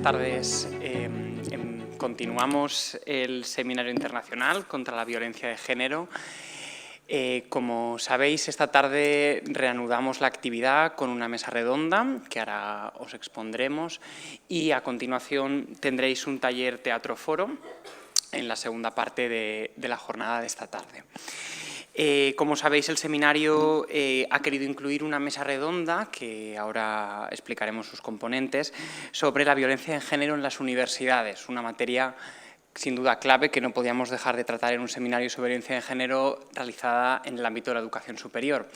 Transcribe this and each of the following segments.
tardes. Continuamos el Seminario Internacional contra la Violencia de Género. Como sabéis, esta tarde reanudamos la actividad con una mesa redonda que ahora os expondremos y a continuación tendréis un taller teatro-foro en la segunda parte de la jornada de esta tarde. Como sabéis, el seminario ha querido incluir una mesa redonda, que ahora explicaremos sus componentes, sobre la violencia de género en las universidades, una materia sin duda clave que no podíamos dejar de tratar en un seminario sobre violencia de género realizada en el ámbito de la educación superior.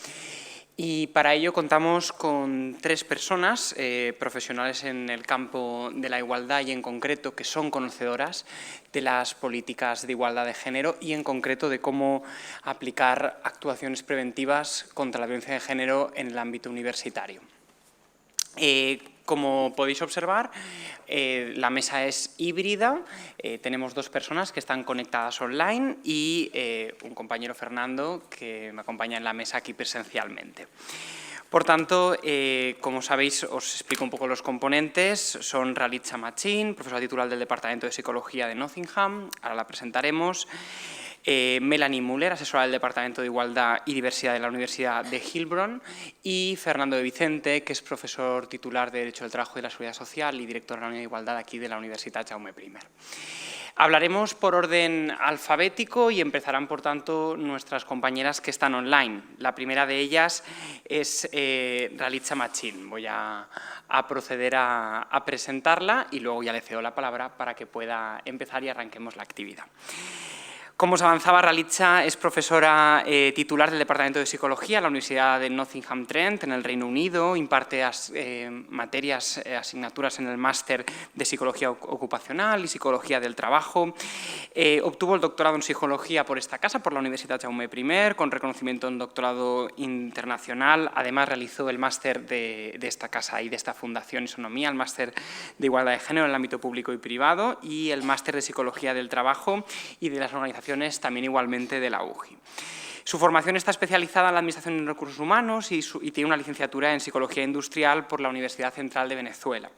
Y para ello contamos con tres personas profesionales en el campo de la igualdad y en concreto que son conocedoras de las políticas de igualdad de género y en concreto de cómo aplicar actuaciones preventivas contra la violencia de género en el ámbito universitario. Como podéis observar, la mesa es híbrida, tenemos dos personas que están conectadas online y un compañero, Fernando, que me acompaña en la mesa aquí presencialmente. Por tanto, como sabéis, os explico un poco los componentes. Son Ralitza Machin, profesora titular del Departamento de Psicología de Nottingham, ahora la presentaremos. Melanie Müller, asesora del Departamento de Igualdad y Diversidad de la Universidad de Heilbronn, y Fernando de Vicente, que es profesor titular de Derecho del Trabajo y de la Seguridad Social y director de la Unidad de Igualdad aquí de la Universidad Jaume I. Hablaremos por orden alfabético y empezarán, por tanto, nuestras compañeras que están online. La primera de ellas es Ralitza Machin. Voy a proceder a presentarla y luego ya le cedo la palabra para que pueda empezar y arranquemos la actividad. Como os avanzaba, Ralitza es profesora titular del Departamento de Psicología en la Universidad de Nottingham Trent, en el Reino Unido. Imparte asignaturas en el máster de Psicología Ocupacional y Psicología del Trabajo. Obtuvo el doctorado en Psicología por esta casa, por la Universidad Jaume I, con reconocimiento en doctorado internacional. Además, realizó el máster de esta casa y de esta Fundación Isonomía, el máster de Igualdad de Género en el ámbito público y privado y el máster de Psicología del Trabajo y de las organizaciones también igualmente de la UGI. Su formación está especializada en la Administración de Recursos Humanos y tiene una licenciatura en Psicología Industrial por la Universidad Central de Venezuela.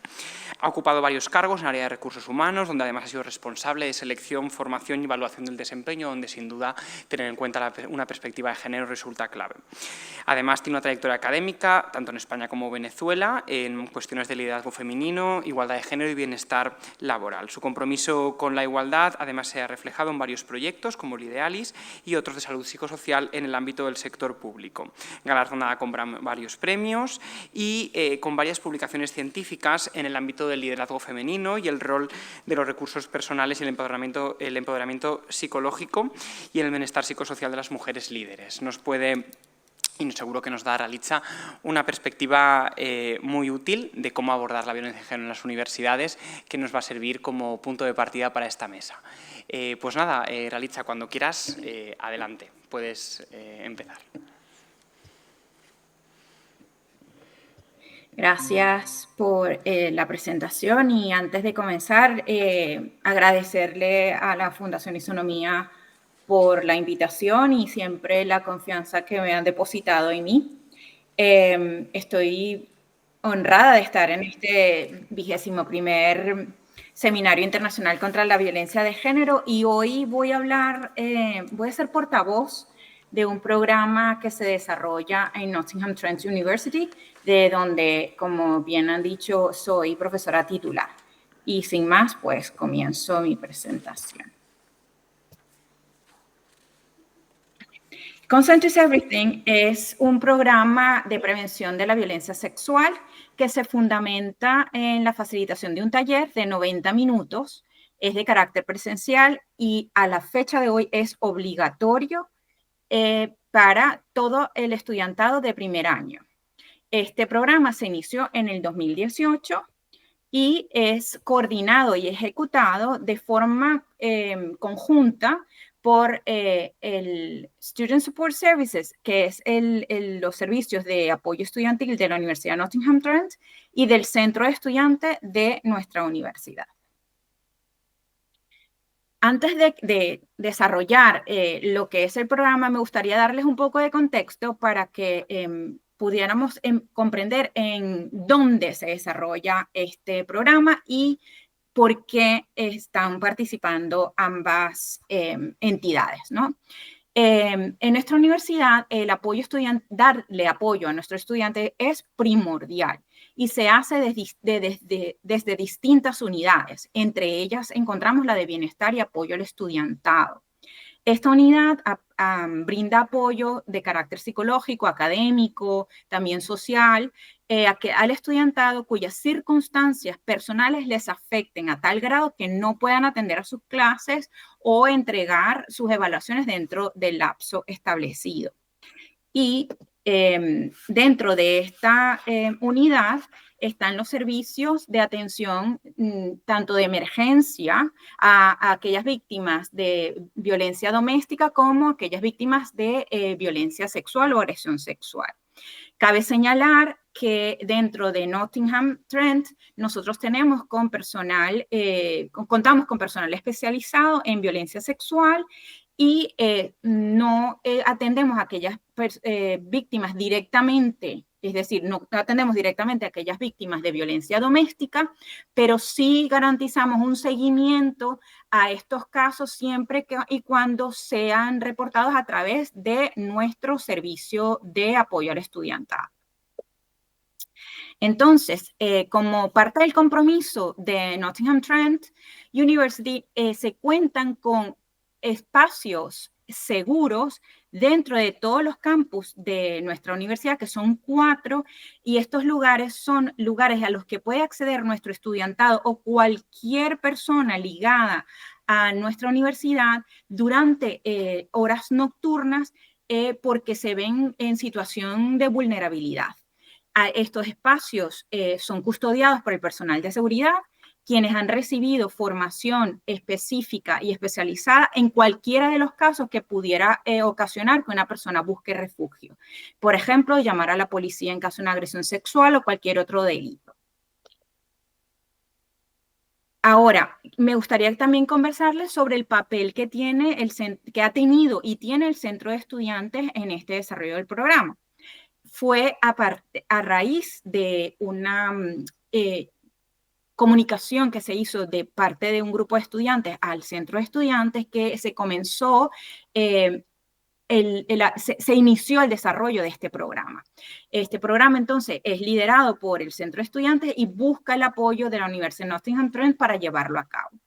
Ha ocupado varios cargos en el área de recursos humanos, donde además ha sido responsable de selección, formación y evaluación del desempeño, donde sin duda tener en cuenta una perspectiva de género resulta clave. Además, tiene una trayectoria académica, tanto en España como en Venezuela, en cuestiones de liderazgo femenino, igualdad de género y bienestar laboral. Su compromiso con la igualdad, además, se ha reflejado en varios proyectos, como el Idealis y otros de salud psicosocial en el ámbito del sector público. Galardonada con varios premios y con varias publicaciones científicas en el ámbito del liderazgo femenino y el rol de los recursos personales y el empoderamiento psicológico y el bienestar psicosocial de las mujeres líderes. Nos puede, y seguro que nos da Ralitza, una perspectiva muy útil de cómo abordar la violencia de género en las universidades, que nos va a servir como punto de partida para esta mesa. Pues nada, Ralitza, cuando quieras, adelante, puedes empezar. Gracias por la presentación y antes de comenzar, agradecerle a la Fundación Isonomía por la invitación y siempre la confianza que me han depositado en mí. Estoy honrada de estar en este 21º Seminario Internacional contra la Violencia de Género y hoy voy a ser portavoz de un programa que se desarrolla en Nottingham Trent University, de donde, como bien han dicho, soy profesora titular. Y sin más, pues comienzo mi presentación. Consent is Everything es un programa de prevención de la violencia sexual que se fundamenta en la facilitación de un taller de 90 minutos, es de carácter presencial y a la fecha de hoy es obligatorio para todo el estudiantado de primer año. Este programa se inició en el 2018 y es coordinado y ejecutado de forma conjunta por el Student Support Services, que es los servicios de apoyo estudiantil de la Universidad de Nottingham Trent y del Centro de Estudiantes de nuestra universidad. Antes de desarrollar lo que es el programa, me gustaría darles un poco de contexto para que pudiéramos comprender en dónde se desarrolla este programa y por qué están participando ambas entidades, ¿no? En nuestra universidad, el apoyo darle apoyo a nuestro estudiante es primordial y se hace desde distintas unidades. Entre ellas encontramos la de bienestar y apoyo al estudiantado. Esta unidad brinda apoyo de carácter psicológico, académico, también social, al estudiantado cuyas circunstancias personales les afecten a tal grado que no puedan atender a sus clases o entregar sus evaluaciones dentro del lapso establecido. Y dentro de esta unidad están los servicios de atención tanto de emergencia a aquellas víctimas de violencia doméstica como aquellas víctimas de violencia sexual o agresión sexual. Cabe señalar que dentro de Nottingham Trent nosotros tenemos contamos con personal especializado en violencia sexual y no atendemos a aquellas víctimas directamente, es decir, no atendemos directamente a aquellas víctimas de violencia doméstica, pero sí garantizamos un seguimiento a estos casos siempre y cuando sean reportados a través de nuestro servicio de apoyo al estudiantado. Entonces, como parte del compromiso de Nottingham Trent University, se cuentan con espacios seguros dentro de todos los campus de nuestra universidad, que son 4, y estos lugares son lugares a los que puede acceder nuestro estudiantado o cualquier persona ligada a nuestra universidad durante horas nocturnas porque se ven en situación de vulnerabilidad. Estos espacios son custodiados por el personal de seguridad, quienes han recibido formación específica y especializada en cualquiera de los casos que pudiera ocasionar que una persona busque refugio. Por ejemplo, llamar a la policía en caso de una agresión sexual o cualquier otro delito. Ahora, me gustaría también conversarles sobre el papel que ha tenido y tiene el Centro de Estudiantes en este desarrollo del programa. Fue a raíz de una comunicación que se hizo de parte de un grupo de estudiantes al centro de estudiantes que se comenzó, se inició el desarrollo de este programa. Este programa entonces es liderado por el centro de estudiantes y busca el apoyo de la Universidad de Nottingham Trent para llevarlo a cabo.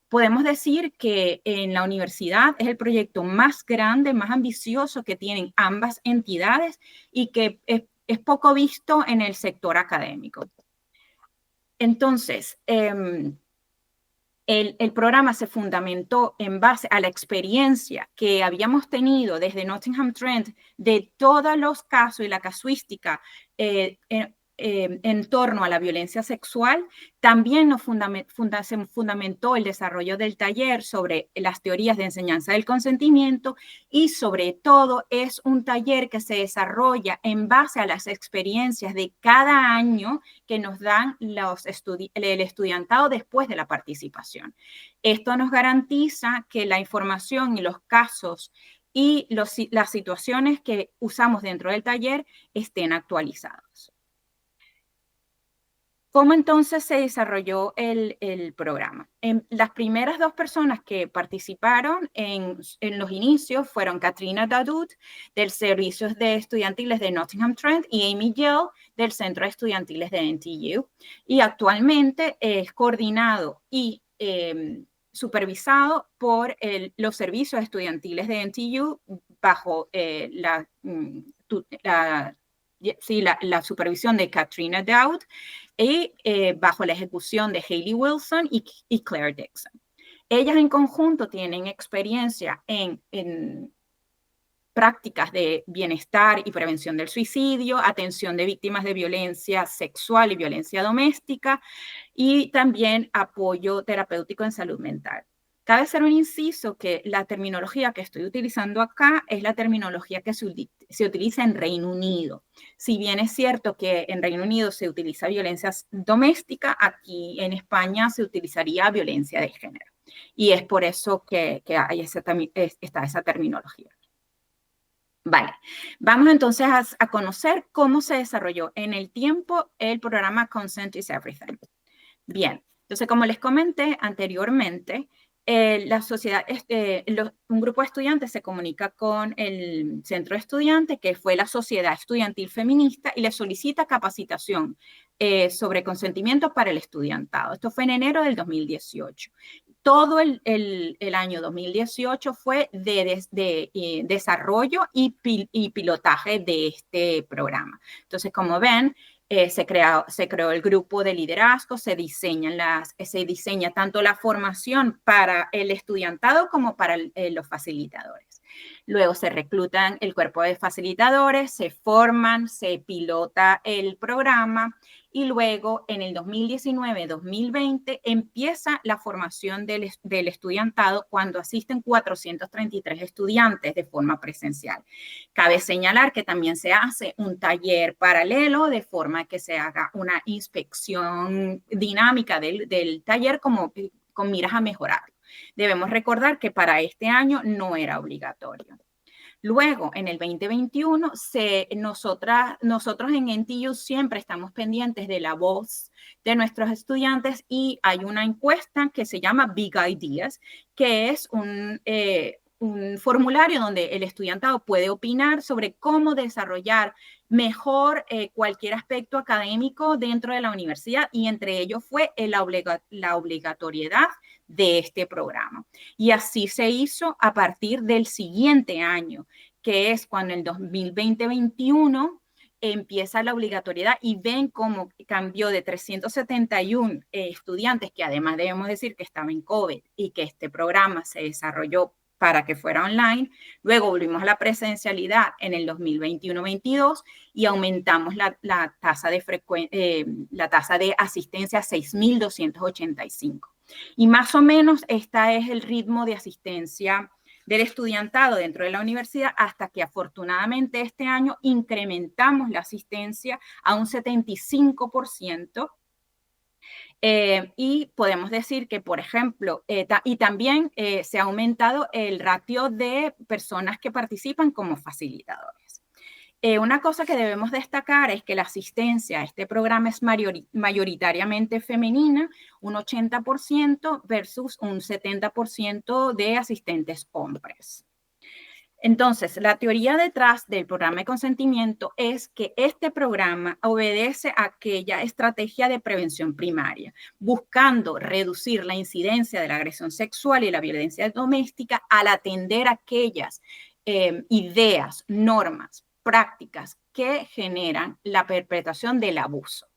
Podemos decir que en la universidad es el proyecto más grande, más ambicioso que tienen ambas entidades y que es poco visto en el sector académico. Entonces, el programa se fundamentó en base a la experiencia que habíamos tenido desde Nottingham Trent de todos los casos y la casuística en torno a la violencia sexual. También se fundamentó el desarrollo del taller sobre las teorías de enseñanza del consentimiento y sobre todo es un taller que se desarrolla en base a las experiencias de cada año que nos dan el estudiantado después de la participación. Esto nos garantiza que la información y los casos y las situaciones que usamos dentro del taller estén actualizados. ¿Cómo entonces se desarrolló el programa? Las primeras 2 personas que participaron en los inicios fueron Katrina Dadut, del Servicio de Estudiantiles de Nottingham Trent, y Amy Gill, del Centro de Estudiantiles de NTU. Y actualmente es coordinado y supervisado por los servicios estudiantiles de NTU bajo la supervisión de Katrina Dowd y bajo la ejecución de Hayley Wilson y Claire Dixon. Ellas en conjunto tienen experiencia en prácticas de bienestar y prevención del suicidio, atención de víctimas de violencia sexual y violencia doméstica y también apoyo terapéutico en salud mental. Cabe hacer un inciso que la terminología que estoy utilizando acá es la terminología que se utiliza en Reino Unido. Si bien es cierto que en Reino Unido se utiliza violencia doméstica, aquí en España se utilizaría violencia de género. Y es por eso que está esa terminología. Vale, vamos entonces a conocer cómo se desarrolló en el tiempo el programa Consent is Everything. Bien, entonces como les comenté anteriormente, la sociedad, un grupo de estudiantes se comunica con el centro de estudiantes, que fue la Sociedad Estudiantil Feminista, y le solicita capacitación sobre consentimiento para el estudiantado. Esto fue en enero del 2018. Todo el año 2018 fue de desarrollo y pilotaje de este programa. Entonces, como ven, se creó el grupo de liderazgo, se diseña tanto la formación para el estudiantado como para los facilitadores. Luego se reclutan el cuerpo de facilitadores, se forman, se pilota el programa y luego en el 2019-2020 empieza la formación del estudiantado cuando asisten 433 estudiantes de forma presencial. Cabe señalar que también se hace un taller paralelo de forma que se haga una inspección dinámica del taller con miras a mejorarlo. Debemos recordar que para este año no era obligatorio. Luego, en el 2021, nosotros en NTU siempre estamos pendientes de la voz de nuestros estudiantes y hay una encuesta que se llama Big Ideas, que es un formulario donde el estudiantado puede opinar sobre cómo desarrollar mejor cualquier aspecto académico dentro de la universidad y entre ellos fue la obligatoriedad de este programa. Y así se hizo a partir del siguiente año, que es cuando el 2020-21 empieza la obligatoriedad y ven cómo cambió de 371 estudiantes, que además debemos decir que estaba en COVID y que este programa se desarrolló para que fuera online. Luego volvimos a la presencialidad en el 2021-22 y aumentamos la tasa de asistencia a 6.285. Y más o menos este es el ritmo de asistencia del estudiantado dentro de la universidad hasta que afortunadamente este año incrementamos la asistencia a un 75%. Y podemos decir que, por ejemplo, y también se ha aumentado el ratio de personas que participan como facilitadores. Una cosa que debemos destacar es que la asistencia a este programa es mayoritariamente femenina, un 80% versus un 70% de asistentes hombres. Entonces, la teoría detrás del programa de consentimiento es que este programa obedece a aquella estrategia de prevención primaria, buscando reducir la incidencia de la agresión sexual y la violencia doméstica al atender aquellas ideas, normas, prácticas que generan la perpetración del abuso.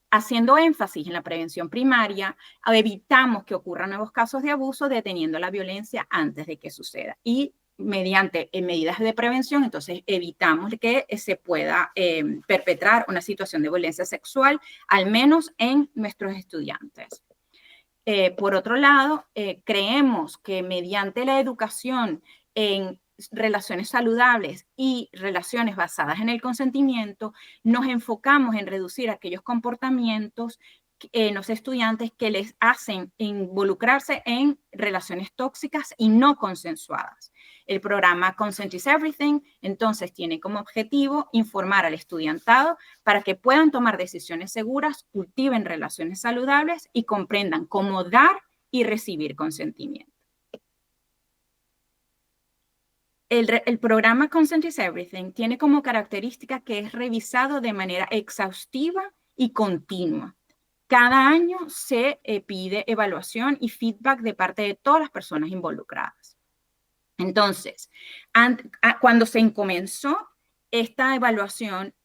Haciendo énfasis en la prevención primaria, evitamos que ocurran nuevos casos de abuso, deteniendo la violencia antes de que suceda. Y mediante medidas de prevención, entonces evitamos que se pueda perpetrar una situación de violencia sexual, al menos en nuestros estudiantes. Por otro lado, creemos que mediante la educación en relaciones saludables y relaciones basadas en el consentimiento, nos enfocamos en reducir aquellos comportamientos en los estudiantes que les hacen involucrarse en relaciones tóxicas y no consensuadas. El programa Consent is Everything, entonces, tiene como objetivo informar al estudiantado para que puedan tomar decisiones seguras, cultiven relaciones saludables y comprendan cómo dar y recibir consentimiento. El programa Consent is Everything tiene como característica que es revisado de manera exhaustiva y continua. Cada año se pide evaluación y feedback de parte de todas las personas involucradas. Entonces, cuando se comenzó esta evaluación,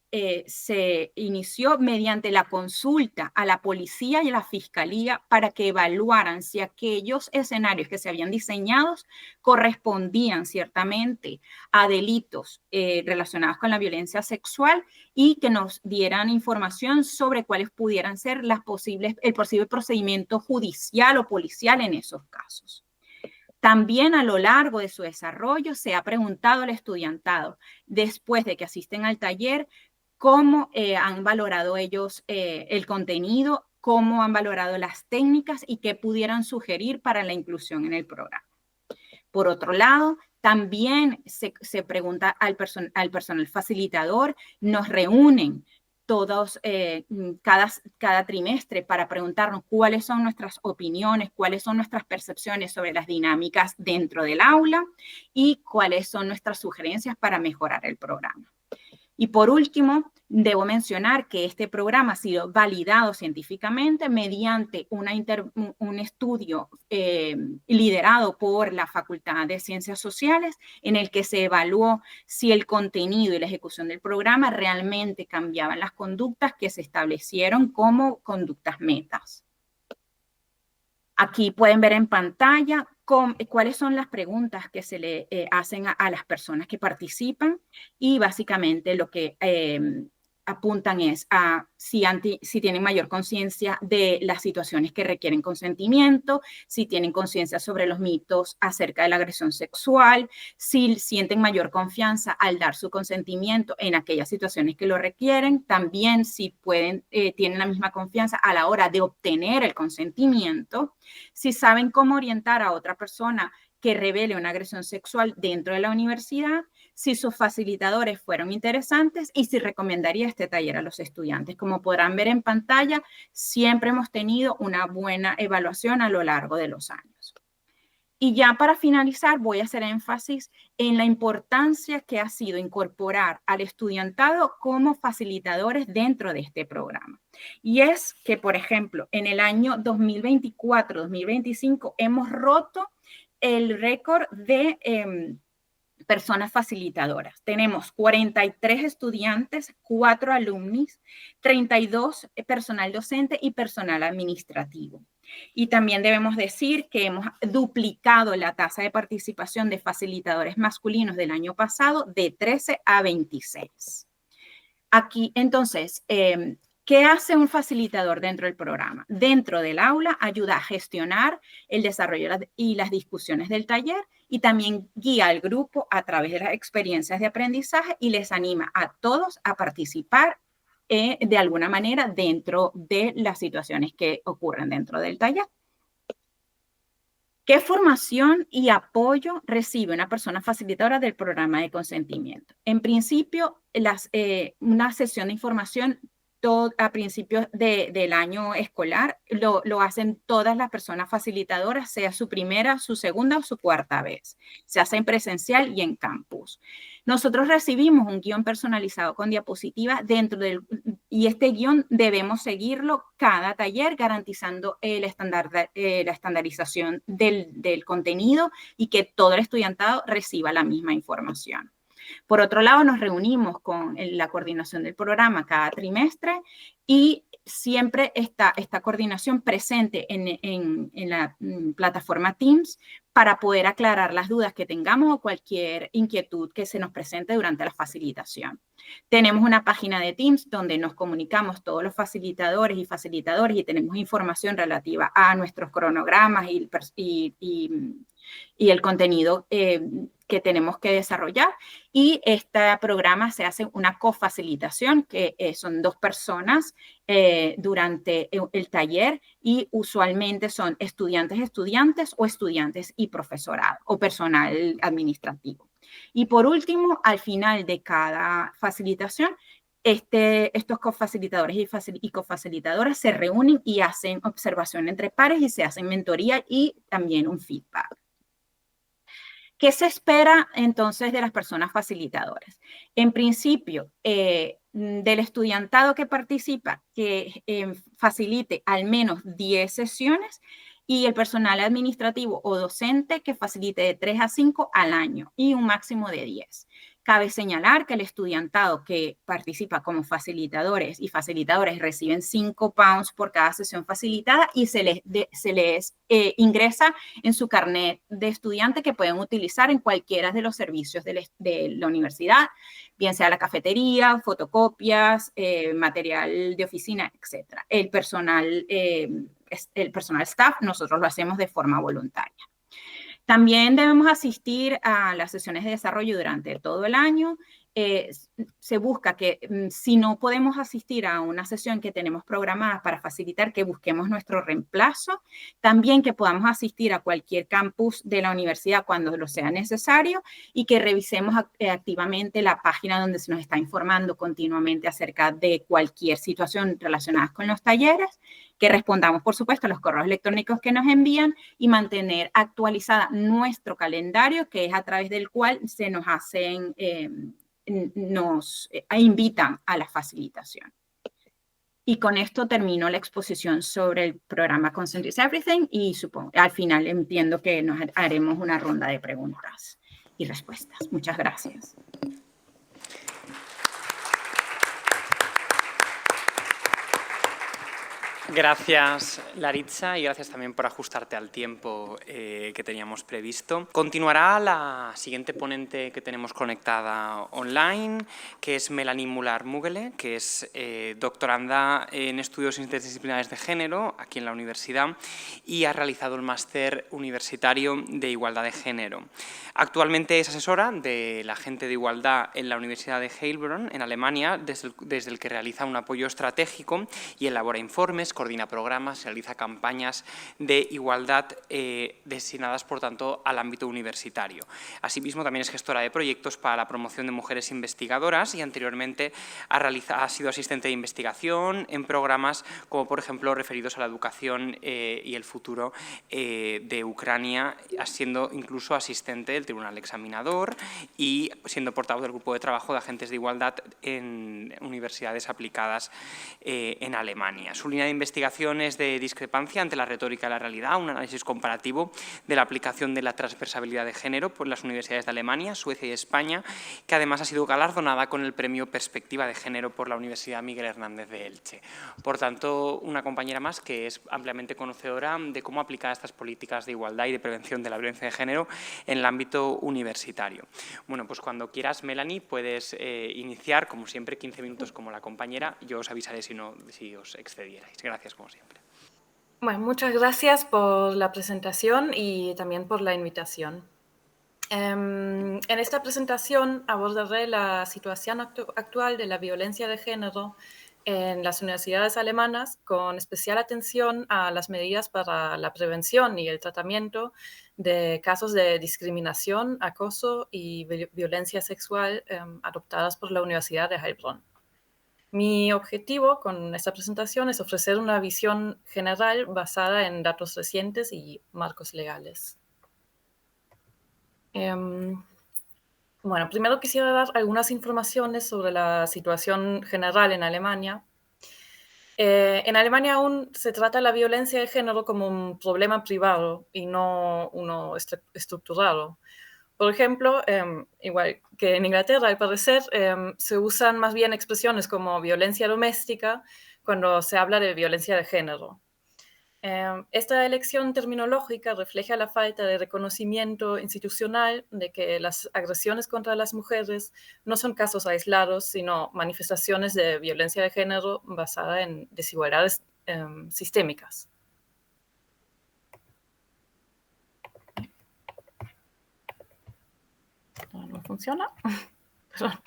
se inició mediante la consulta a la policía y a la fiscalía para que evaluaran si aquellos escenarios que se habían diseñado correspondían ciertamente a delitos relacionados con la violencia sexual y que nos dieran información sobre cuáles pudieran ser el posible procedimiento judicial o policial en esos casos. También a lo largo de su desarrollo se ha preguntado al estudiantado, después de que asisten al taller, cómo han valorado ellos el contenido, cómo han valorado las técnicas y qué pudieran sugerir para la inclusión en el programa. Por otro lado, También se pregunta al personal facilitador, nos reúnen todos, cada trimestre para preguntarnos cuáles son nuestras opiniones, cuáles son nuestras percepciones sobre las dinámicas dentro del aula y cuáles son nuestras sugerencias para mejorar el programa. Y por último, debo mencionar que este programa ha sido validado científicamente mediante un estudio liderado por la Facultad de Ciencias Sociales, en el que se evaluó si el contenido y la ejecución del programa realmente cambiaban las conductas que se establecieron como conductas metas. Aquí pueden ver en pantalla cuáles son las preguntas que se le hacen a las personas que participan, y básicamente lo que apuntan es a si tienen mayor conciencia de las situaciones que requieren consentimiento, si tienen conciencia sobre los mitos acerca de la agresión sexual, si sienten mayor confianza al dar su consentimiento en aquellas situaciones que lo requieren, también si tienen la misma confianza a la hora de obtener el consentimiento, si saben cómo orientar a otra persona que revele una agresión sexual dentro de la universidad, si sus facilitadores fueron interesantes y si recomendaría este taller a los estudiantes. Como podrán ver en pantalla, siempre hemos tenido una buena evaluación a lo largo de los años. Y ya para finalizar, voy a hacer énfasis en la importancia que ha sido incorporar al estudiantado como facilitadores dentro de este programa. Y es que, por ejemplo, en el año 2024-2025 hemos roto el récord de personas facilitadoras. Tenemos 43 estudiantes, 4 alumnos, 32 personal docente y personal administrativo. Y también debemos decir que hemos duplicado la tasa de participación de facilitadores masculinos del año pasado de 13 a 26. Aquí, entonces, ¿qué hace un facilitador dentro del programa? Dentro del aula ayuda a gestionar el desarrollo y las discusiones del taller, y también guía al grupo a través de las experiencias de aprendizaje y les anima a todos a participar de alguna manera dentro de las situaciones que ocurren dentro del taller. ¿Qué formación y apoyo recibe una persona facilitadora del programa de consentimiento? En principio, una sesión de información a principios del año escolar lo hacen todas las personas facilitadoras, sea su primera, su segunda o su cuarta vez. Se hace en presencial y en campus. Nosotros recibimos un guión personalizado con diapositivas y este guión debemos seguirlo cada taller, garantizando la estandarización del contenido y que todo el estudiantado reciba la misma información. Por otro lado, nos reunimos con la coordinación del programa cada trimestre y siempre está esta coordinación presente en la plataforma Teams para poder aclarar las dudas que tengamos o cualquier inquietud que se nos presente durante la facilitación. Tenemos una página de Teams donde nos comunicamos todos los facilitadores y tenemos información relativa a nuestros cronogramas y el contenido que tenemos que desarrollar. Y este programa se hace una cofacilitación, que son 2 personas durante el taller, y usualmente son estudiantes o estudiantes y profesorado o personal administrativo. Y por último, al final de cada facilitación, estos cofacilitadores y cofacilitadoras se reúnen y hacen observación entre pares y se hacen mentoría y también un feedback. ¿Qué se espera entonces de las personas facilitadoras? En principio, del estudiantado que participa, que facilite al menos 10 sesiones, y el personal administrativo o docente que facilite de 3 a 5 al año y un máximo de 10. Cabe señalar que el estudiantado que participa como facilitadores y facilitadores reciben 5 pounds por cada sesión facilitada y se les ingresa en su carnet de estudiante, que pueden utilizar en cualquiera de los servicios de la universidad, bien sea la cafetería, fotocopias, material de oficina, etc. El personal staff, nosotros lo hacemos de forma voluntaria. También debemos asistir a las sesiones de desarrollo durante todo el año se busca que si no podemos asistir a una sesión que tenemos programada para facilitar que busquemos nuestro reemplazo, también que podamos asistir a cualquier campus de la universidad cuando lo sea necesario y que revisemos activamente la página donde se nos está informando continuamente acerca de cualquier situación relacionada con los talleres, que respondamos, por supuesto, a los correos electrónicos que nos envían y mantener actualizada nuestro calendario, que es a través del cual se nos hacen nos invitan a la facilitación. Y con esto termino la exposición sobre el programa Consent is Everything y supongo, al final entiendo que nos haremos una ronda de preguntas y respuestas. Muchas gracias. Gracias, Laritza, y gracias también por ajustarte al tiempo que teníamos previsto. Continuará la siguiente ponente que tenemos conectada online, que es Melanie Mular-Mugele, que es doctoranda en estudios interdisciplinares de género aquí en la universidad y ha realizado el máster universitario de igualdad de género. Actualmente es asesora de la agente de igualdad en la Universidad de Heilbronn, en Alemania, desde el que realiza un apoyo estratégico y elabora informes, coordina programas, realiza campañas de igualdad destinadas, por tanto, al ámbito universitario. Asimismo, también es gestora de proyectos para la promoción de mujeres investigadoras y anteriormente ha sido asistente de investigación en programas como, por ejemplo, referidos a la educación y el futuro de Ucrania, siendo incluso asistente del Tribunal Examinador y siendo portavoz del Grupo de Trabajo de Agentes de Igualdad en universidades aplicadas en Alemania. Su línea de investigación es de discrepancia ante la retórica y la realidad, un análisis comparativo de la aplicación de la transversalidad de género por las universidades de Alemania, Suecia y España, que además ha sido galardonada con el premio Perspectiva de Género por la Universidad Miguel Hernández de Elche. Por tanto, una compañera más que es ampliamente conocedora de cómo aplicar estas políticas de igualdad y de prevención de la violencia de género en el ámbito universitario. Bueno, pues cuando quieras, Melanie, puedes iniciar, como siempre, 15 minutos como la compañera. Yo os avisaré si os excedierais. Gracias, como siempre. Bueno, muchas gracias por la presentación y también por la invitación. En esta presentación abordaré la situación actual de la violencia de género en las universidades alemanas, con especial atención a las medidas para la prevención y el tratamiento de casos de discriminación, acoso y violencia sexual adoptadas por la Universidad de Heilbronn. Mi objetivo con esta presentación es ofrecer una visión general basada en datos recientes y marcos legales. Bueno, primero quisiera dar algunas informaciones sobre la situación general en Alemania. En Alemania aún se trata la violencia de género como un problema privado y no uno estructurado. Por ejemplo, igual que en Inglaterra, al parecer, se usan más bien expresiones como violencia doméstica cuando se habla de violencia de género. Esta elección terminológica refleja la falta de reconocimiento institucional de que las agresiones contra las mujeres no son casos aislados, sino manifestaciones de violencia de género basada en desigualdades sistémicas. ¿No funciona? Perdón.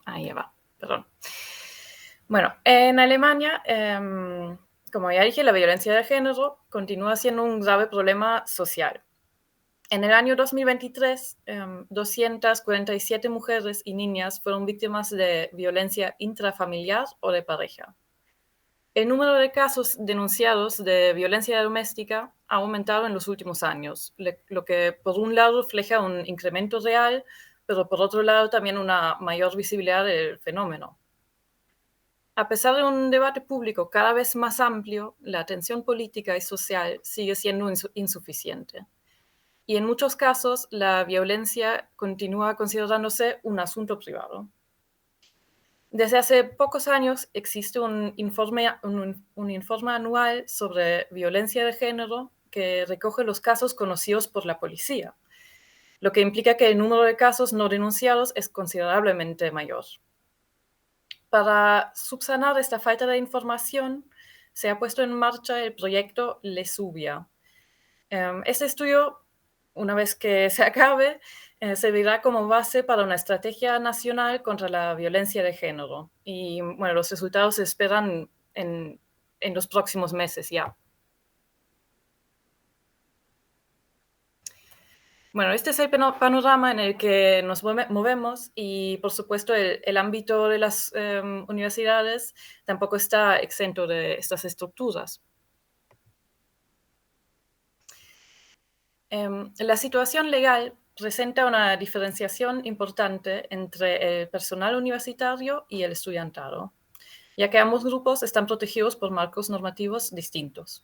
Ahí va, perdón. Bueno, en Alemania, como ya dije, la violencia de género continúa siendo un grave problema social. En el año 2023, 247 mujeres y niñas fueron víctimas de violencia intrafamiliar o de pareja. El número de casos denunciados de violencia doméstica ha aumentado en los últimos años, lo que por un lado refleja un incremento real, pero por otro lado también una mayor visibilidad del fenómeno. A pesar de un debate público cada vez más amplio, la atención política y social sigue siendo insuficiente. Y en muchos casos, la violencia continúa considerándose un asunto privado. Desde hace pocos años existe un informe anual sobre violencia de género que recoge los casos conocidos por la policía, lo que implica que el número de casos no denunciados es considerablemente mayor. Para subsanar esta falta de información, se ha puesto en marcha el proyecto Lesubia. Este estudio una vez que se acabe, servirá como base para una estrategia nacional contra la violencia de género. Y bueno, los resultados se esperan en los próximos meses ya. Bueno, este es el panorama en el que nos movemos y, por supuesto, el ámbito de las universidades tampoco está exento de estas estructuras. La situación legal presenta una diferenciación importante entre el personal universitario y el estudiantado, ya que ambos grupos están protegidos por marcos normativos distintos.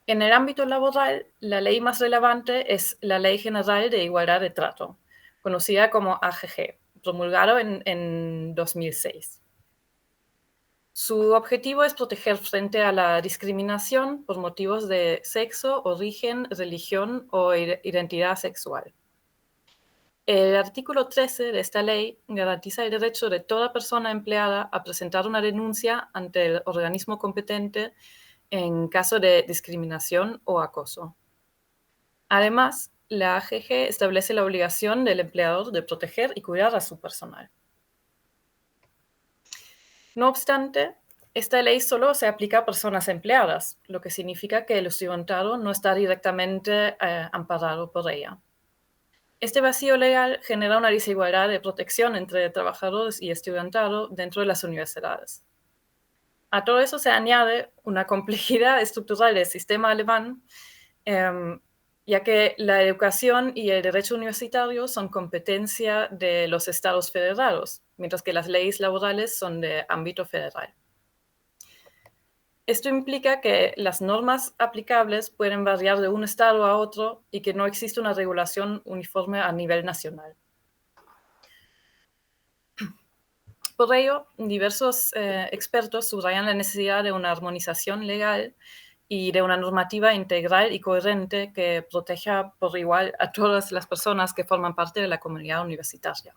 En el ámbito laboral, la ley más relevante es la Ley General de Igualdad de Trato, conocida como AGG, promulgado en 2006. Su objetivo es proteger frente a la discriminación por motivos de sexo, origen, religión o identidad sexual. El artículo 13 de esta ley garantiza el derecho de toda persona empleada a presentar una denuncia ante el organismo competente en caso de discriminación o acoso. Además, la AGG establece la obligación del empleador de proteger y cuidar a su personal. No obstante, esta ley solo se aplica a personas empleadas, lo que significa que el estudiantado no está directamente amparado por ella. Este vacío legal genera una desigualdad de protección entre trabajadores y estudiantado dentro de las universidades. A todo eso se añade una complejidad estructural del sistema alemán, ya que la educación y el derecho universitario son competencia de los estados federados, mientras que las leyes laborales son de ámbito federal. Esto implica que las normas aplicables pueden variar de un estado a otro y que no existe una regulación uniforme a nivel nacional. Por ello, diversos expertos subrayan la necesidad de una armonización legal y de una normativa integral y coherente que proteja por igual a todas las personas que forman parte de la comunidad universitaria.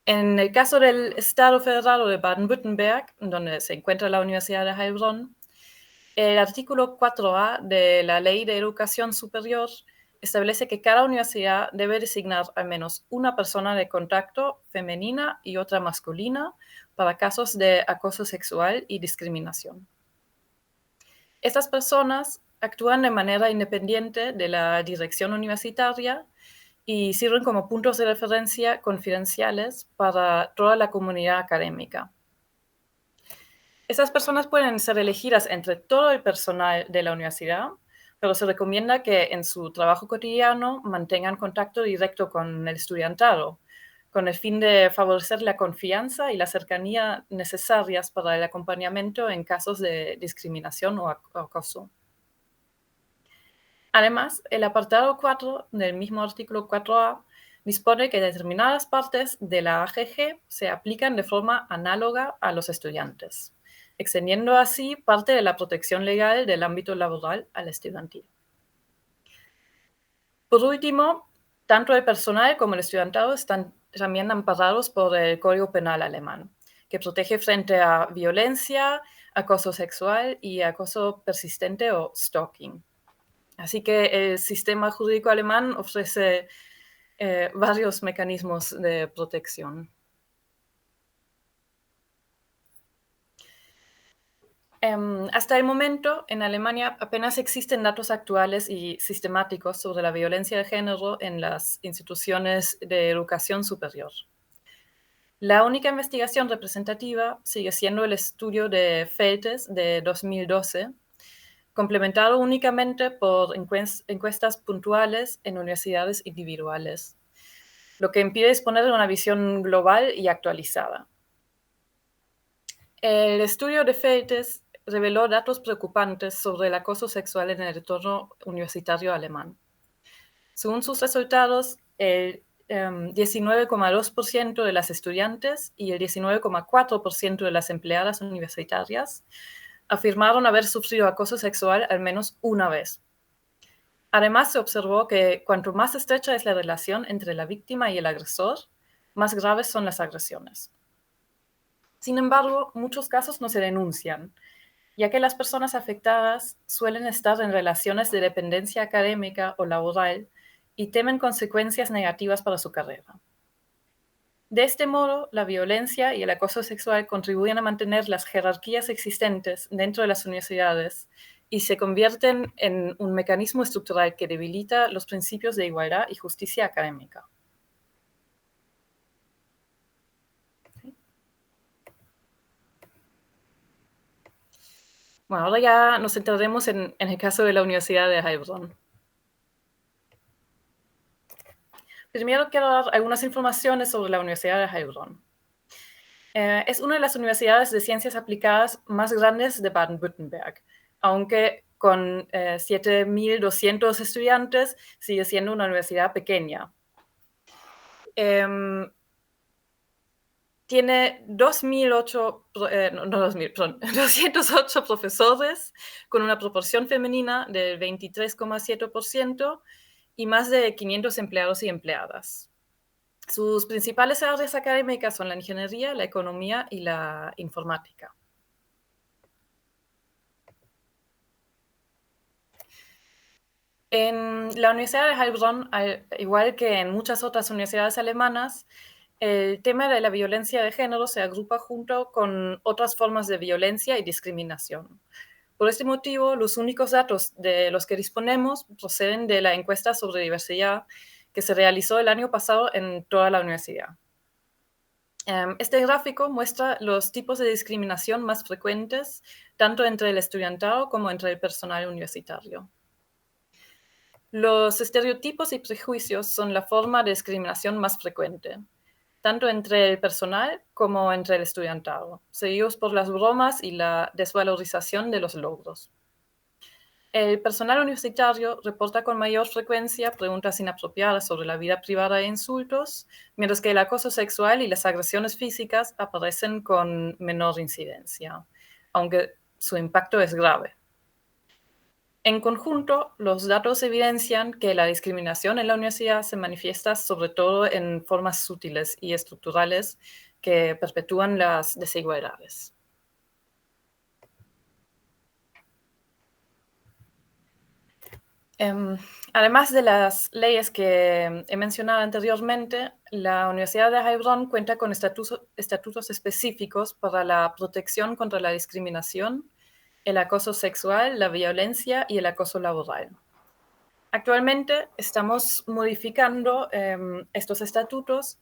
En el caso del Estado Federal de Baden-Württemberg, donde se encuentra la Universidad de Heilbronn, el artículo 4a de la Ley de Educación Superior establece que cada universidad debe designar al menos una persona de contacto femenina y otra masculina para casos de acoso sexual y discriminación. Estas personas actúan de manera independiente de la dirección universitaria y sirven como puntos de referencia confidenciales para toda la comunidad académica. Esas personas pueden ser elegidas entre todo el personal de la universidad, pero se recomienda que en su trabajo cotidiano mantengan contacto directo con el estudiantado, con el fin de favorecer la confianza y la cercanía necesarias para el acompañamiento en casos de discriminación o acoso. Además, el apartado 4 del mismo artículo 4a dispone que determinadas partes de la AGG se aplican de forma análoga a los estudiantes, extendiendo así parte de la protección legal del ámbito laboral al estudiantil. Por último, tanto el personal como el estudiantado están también amparados por el Código Penal alemán, que protege frente a violencia, acoso sexual y acoso persistente o stalking. Así que el sistema jurídico alemán ofrece varios mecanismos de protección. Hasta el momento, en Alemania apenas existen datos actuales y sistemáticos sobre la violencia de género en las instituciones de educación superior. La única investigación representativa sigue siendo el estudio de Feltes de 2012, complementado únicamente por encuestas puntuales en universidades individuales, lo que impide disponer de una visión global y actualizada. El estudio de Feltes reveló datos preocupantes sobre el acoso sexual en el entorno universitario alemán. Según sus resultados, el 19,2% de las estudiantes y el 19,4% de las empleadas universitarias afirmaron haber sufrido acoso sexual al menos una vez. Además, se observó que cuanto más estrecha es la relación entre la víctima y el agresor, más graves son las agresiones. Sin embargo, muchos casos no se denuncian. ya que las personas afectadas suelen estar en relaciones de dependencia académica o laboral y temen consecuencias negativas para su carrera. De este modo, la violencia y el acoso sexual contribuyen a mantener las jerarquías existentes dentro de las universidades y se convierten en un mecanismo estructural que debilita los principios de igualdad y justicia académica. Bueno, ahora ya nos centraremos en el caso de la Universidad de Heilbronn. Primero quiero dar algunas informaciones sobre la Universidad de Heilbronn. Es una de las universidades de ciencias aplicadas más grandes de Baden-Württemberg, aunque con 7.200 estudiantes sigue siendo una universidad pequeña. Tiene 208 profesores con una proporción femenina del 23,7% y más de 500 empleados y empleadas. Sus principales áreas académicas son la ingeniería, la economía y la informática. En la Universidad de Heilbronn, al igual que en muchas otras universidades alemanas, el tema de la violencia de género se agrupa junto con otras formas de violencia y discriminación. Por este motivo, los únicos datos de los que disponemos proceden de la encuesta sobre diversidad que se realizó el año pasado en toda la universidad. Este gráfico muestra los tipos de discriminación más frecuentes, tanto entre el estudiantado como entre el personal universitario. Los estereotipos y prejuicios son la forma de discriminación más frecuente, tanto entre el personal como entre el estudiantado, seguidos por las bromas y la desvalorización de los logros. El personal universitario reporta con mayor frecuencia preguntas inapropiadas sobre la vida privada e insultos, mientras que el acoso sexual y las agresiones físicas aparecen con menor incidencia, aunque su impacto es grave. En conjunto, los datos evidencian que la discriminación en la universidad se manifiesta sobre todo en formas sutiles y estructurales que perpetúan las desigualdades. Además de las leyes que he mencionado anteriormente, la Universidad de Heilbronn cuenta con estatutos específicos para la protección contra la discriminación, el acoso sexual, la violencia y el acoso laboral. Actualmente estamos modificando estos estatutos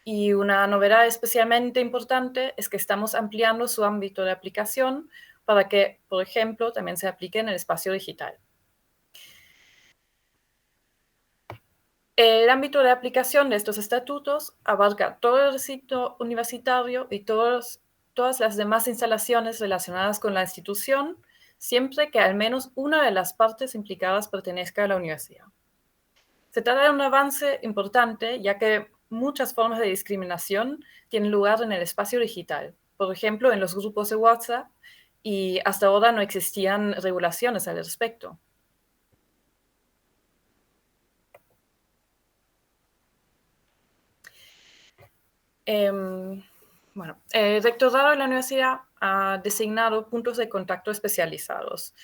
y una novedad especialmente importante es que estamos ampliando su ámbito de aplicación para que, por ejemplo, también se aplique en el espacio digital. El ámbito de aplicación de estos estatutos abarca todo el recinto universitario y todas las demás instalaciones relacionadas con la institución, siempre que al menos una de las partes implicadas pertenezca a la universidad. Se trata de un avance importante, ya que muchas formas de discriminación tienen lugar en el espacio digital, por ejemplo, en los grupos de WhatsApp, y hasta ahora no existían regulaciones al respecto. Bueno, el rectorado de la universidad ha designado puntos de contacto especializados.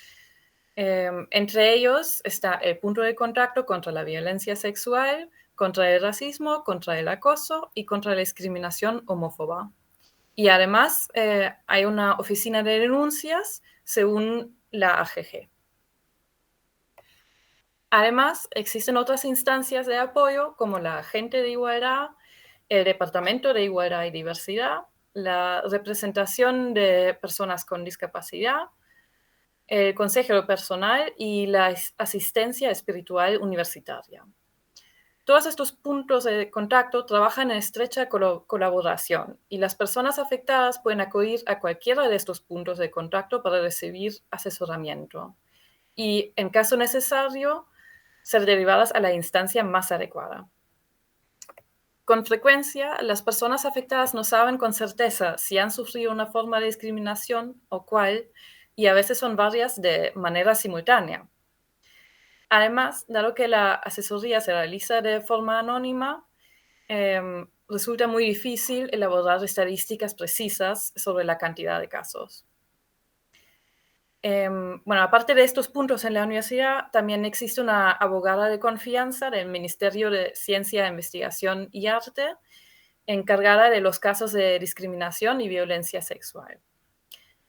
Entre ellos está el punto de contacto contra la violencia sexual, contra el racismo, contra el acoso y contra la discriminación homófoba. Y además hay una oficina de denuncias según la AGG. Además, existen otras instancias de apoyo como la Agente de Igualdad, el Departamento de Igualdad y Diversidad, la representación de personas con discapacidad, el Consejo Personal y la asistencia espiritual universitaria. Todos estos puntos de contacto trabajan en estrecha colaboración y las personas afectadas pueden acudir a cualquiera de estos puntos de contacto para recibir asesoramiento y, en caso necesario, ser derivadas a la instancia más adecuada. Con frecuencia, las personas afectadas no saben con certeza si han sufrido una forma de discriminación o cuál, y a veces son varias de manera simultánea. Además, dado que la asesoría se realiza de forma anónima, resulta muy difícil elaborar estadísticas precisas sobre la cantidad de casos. Bueno, aparte de estos puntos en la universidad, también existe una abogada de confianza del Ministerio de Ciencia, Investigación y Arte, encargada de los casos de discriminación y violencia sexual.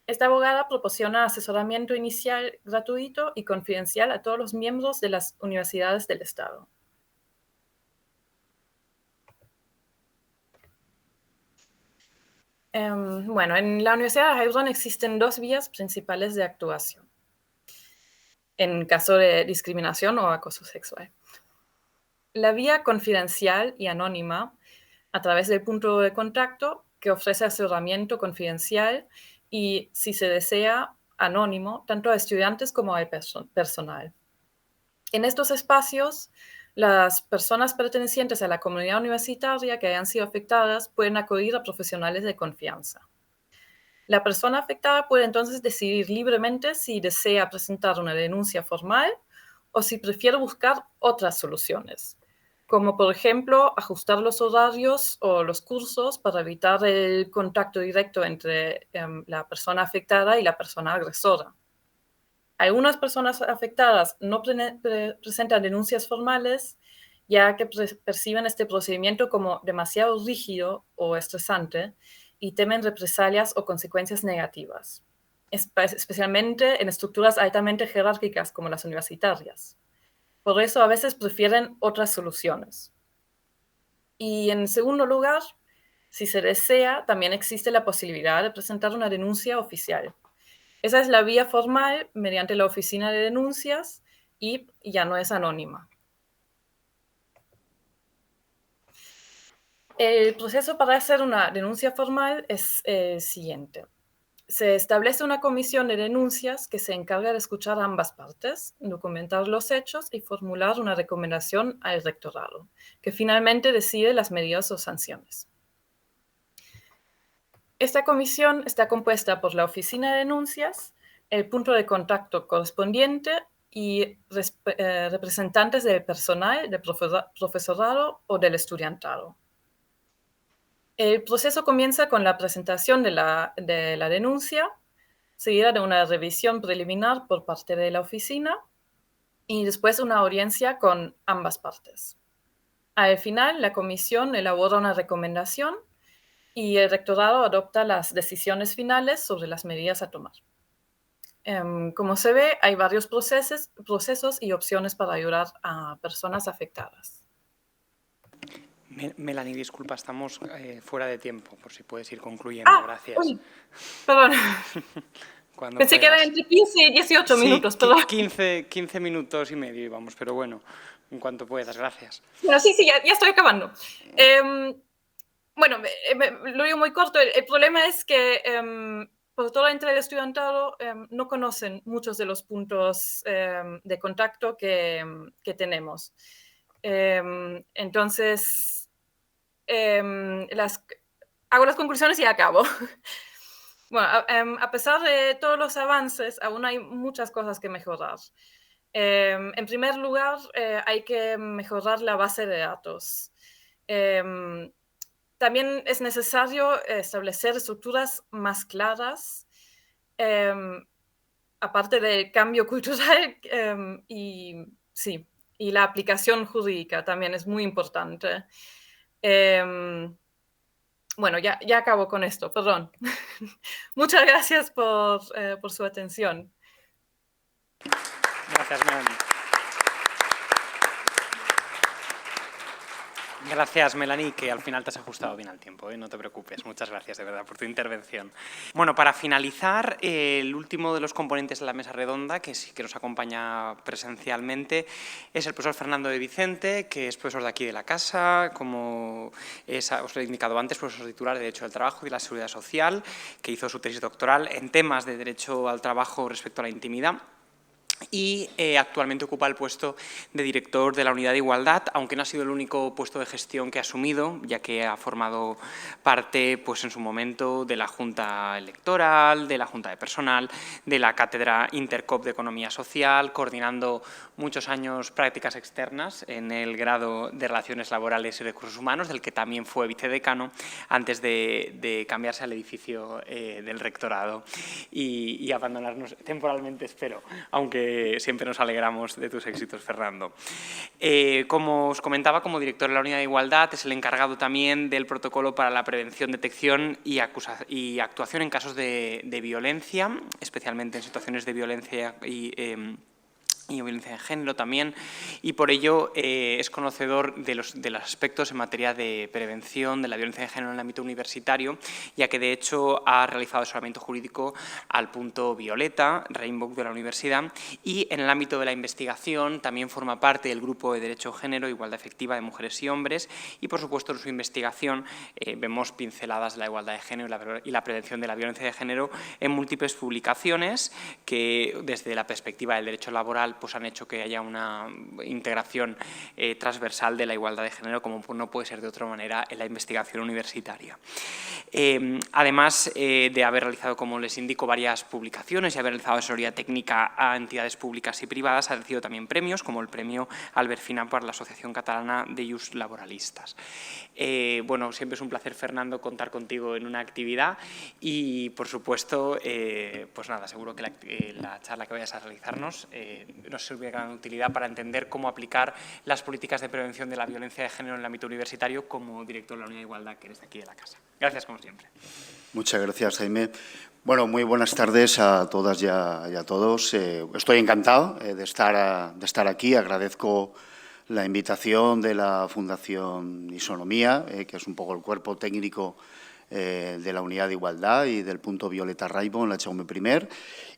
Esta abogada proporciona asesoramiento inicial gratuito y confidencial a todos los miembros de las universidades del Estado. Bueno, en la Universidad de Heilbronn existen dos vías principales de actuación en caso de discriminación o acoso sexual. La vía confidencial y anónima, a través del punto de contacto, que ofrece asesoramiento confidencial y, si se desea, anónimo, tanto a estudiantes como al personal. En estos espacios, las personas pertenecientes a la comunidad universitaria que hayan sido afectadas pueden acudir a profesionales de confianza. La persona afectada puede entonces decidir libremente si desea presentar una denuncia formal o si prefiere buscar otras soluciones, como por ejemplo ajustar los horarios o los cursos para evitar el contacto directo entre la persona afectada y la persona agresora. Algunas personas afectadas no presentan denuncias formales, ya que perciben este procedimiento como demasiado rígido o estresante y temen represalias o consecuencias negativas, especialmente en estructuras altamente jerárquicas como las universitarias. Por eso a veces prefieren otras soluciones. Y en segundo lugar, si se desea, también existe la posibilidad de presentar una denuncia oficial. Esa es la vía formal mediante la oficina de denuncias y ya no es anónima. El proceso para hacer una denuncia formal es el siguiente. Se establece una comisión de denuncias que se encarga de escuchar a ambas partes, documentar los hechos y formular una recomendación al rectorado, que finalmente decide las medidas o sanciones. Esta comisión está compuesta por la oficina de denuncias, el punto de contacto correspondiente y representantes del personal, del profesorado o del estudiantado. El proceso comienza con la presentación de la denuncia, seguida de una revisión preliminar por parte de la oficina y después una audiencia con ambas partes. Al final, la comisión elabora una recomendación y el rectorado adopta las decisiones finales sobre las medidas a tomar. Como se ve, hay varios procesos y opciones para ayudar a personas afectadas. Melanie, disculpa, estamos fuera de tiempo, por si puedes ir concluyendo. Gracias. Uy, perdón. Pensé que eran entre 15 y 18 minutos. Perdón. 15 minutos y medio íbamos, pero bueno, en cuanto puedas, gracias. Bueno, sí, ya estoy acabando. Bueno, lo digo muy corto. El problema es que, por todo entre el estudiantado, no conocen muchos de los puntos de contacto que tenemos. Entonces, hago las conclusiones y acabo. Bueno, a pesar de todos los avances, aún hay muchas cosas que mejorar. En primer lugar, hay que mejorar la base de datos. También es necesario establecer estructuras más claras, aparte del cambio cultural y la aplicación jurídica también es muy importante. Bueno, ya acabo con esto, perdón. Muchas gracias por su atención. Gracias, Melanie. Gracias, Melanie, que al final te has ajustado bien al tiempo, no te preocupes. Muchas gracias, de verdad, por tu intervención. Bueno, para finalizar, el último de los componentes de la mesa redonda, que sí que nos acompaña presencialmente, es el profesor Fernando de Vicente, que es profesor de aquí de la casa, como os he indicado antes, profesor titular de Derecho del Trabajo y de la Seguridad Social, que hizo su tesis doctoral en temas de Derecho al Trabajo respecto a la intimidad. y actualmente ocupa el puesto de director de la Unidad de Igualdad, aunque no ha sido el único puesto de gestión que ha asumido, ya que ha formado parte pues, en su momento de la Junta Electoral, de la Junta de Personal, de la Cátedra Intercop de Economía Social, coordinando muchos años prácticas externas en el grado de Relaciones Laborales y Recursos Humanos, del que también fue vicedecano, antes de cambiarse al edificio del rectorado y abandonarnos temporalmente, espero, aunque siempre nos alegramos de tus éxitos, Fernando. Como os comentaba, como director de la Unidad de Igualdad, es el encargado también del protocolo para la prevención, detección y actuación en casos de violencia, especialmente en situaciones de violencia y violencia de género también, y por ello es conocedor de los aspectos en materia de prevención de la violencia de género en el ámbito universitario, ya que de hecho ha realizado asesoramiento jurídico al punto Violeta, Rainbow de la universidad, y en el ámbito de la investigación también forma parte del grupo de Derecho Género, Igualdad Efectiva de Mujeres y Hombres, y por supuesto en su investigación vemos pinceladas de la igualdad de género y la prevención de la violencia de género en múltiples publicaciones que desde la perspectiva del derecho laboral pues han hecho que haya una integración transversal de la igualdad de género, como no puede ser de otra manera en la investigación universitaria. Además de haber realizado, como les indico, varias publicaciones y haber realizado asesoría técnica a entidades públicas y privadas, ha recibido también premios, como el premio Albert Fina por la Asociación Catalana de Just Laboralistas. Bueno, siempre es un placer, Fernando, contar contigo en una actividad y, por supuesto, pues nada, seguro que la charla que vayas a realizarnos nos sirve de gran utilidad para entender cómo aplicar las políticas de prevención de la violencia de género en el ámbito universitario como director de la Unidad de Igualdad que eres de aquí de la casa. Gracias, como siempre. Muchas gracias, Jaime. Bueno, muy buenas tardes a todas y a todos. Estoy encantado de estar aquí. Agradezco la invitación de la Fundación Isonomía, que es un poco el cuerpo técnico de la Unidad de Igualdad y del punto Violeta Rainbow en la Jaume I.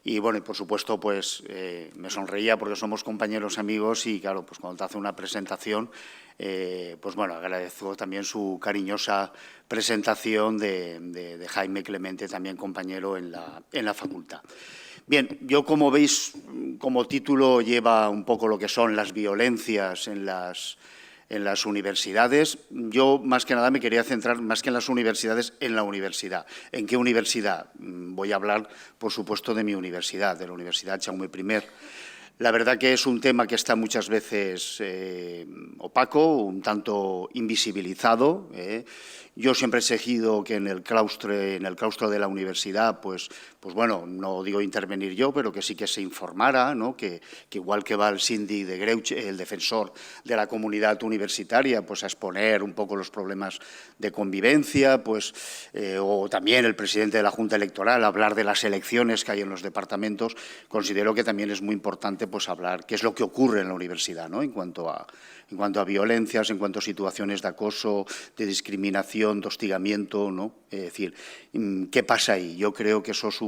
Y, bueno, y por supuesto, pues me sonreía porque somos compañeros, amigos y, claro, pues cuando te hace una presentación, pues bueno, agradezco también su cariñosa presentación de Jaime Clemente, también compañero en la facultad. Bien, yo, como veis, como título lleva un poco lo que son las violencias en las universidades. Yo, más que nada, me quería centrar, más que en las universidades, en la universidad. ¿En qué universidad? Voy a hablar, por supuesto, de mi universidad, de la Universidad Jaume I. La verdad que es un tema que está muchas veces opaco, un tanto invisibilizado. Yo siempre he seguido que en el claustro de la universidad, pues bueno, no digo intervenir yo, pero que sí que se informara, ¿no? Que igual que va el síndic de Greuge, el defensor de la comunidad universitaria, pues a exponer un poco los problemas de convivencia, pues o también el presidente de la Junta Electoral, hablar de las elecciones que hay en los departamentos, considero que también es muy importante pues hablar qué es lo que ocurre en la universidad, ¿no? En cuanto a violencias, en cuanto a situaciones de acoso, de discriminación, de hostigamiento, ¿no? Es decir, ¿qué pasa ahí? Yo creo que eso es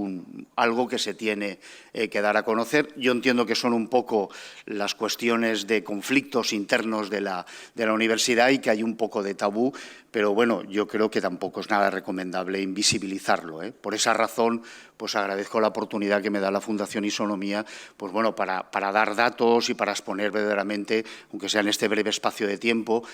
algo que se tiene que dar a conocer. Yo entiendo que son un poco las cuestiones de conflictos internos de la universidad y que hay un poco de tabú, pero bueno, yo creo que tampoco es nada recomendable invisibilizarlo, ¿eh? Por esa razón, pues agradezco la oportunidad que me da la Fundación Isonomía, pues bueno, para dar datos y para exponer verdaderamente, aunque sea en este breve espacio de tiempo,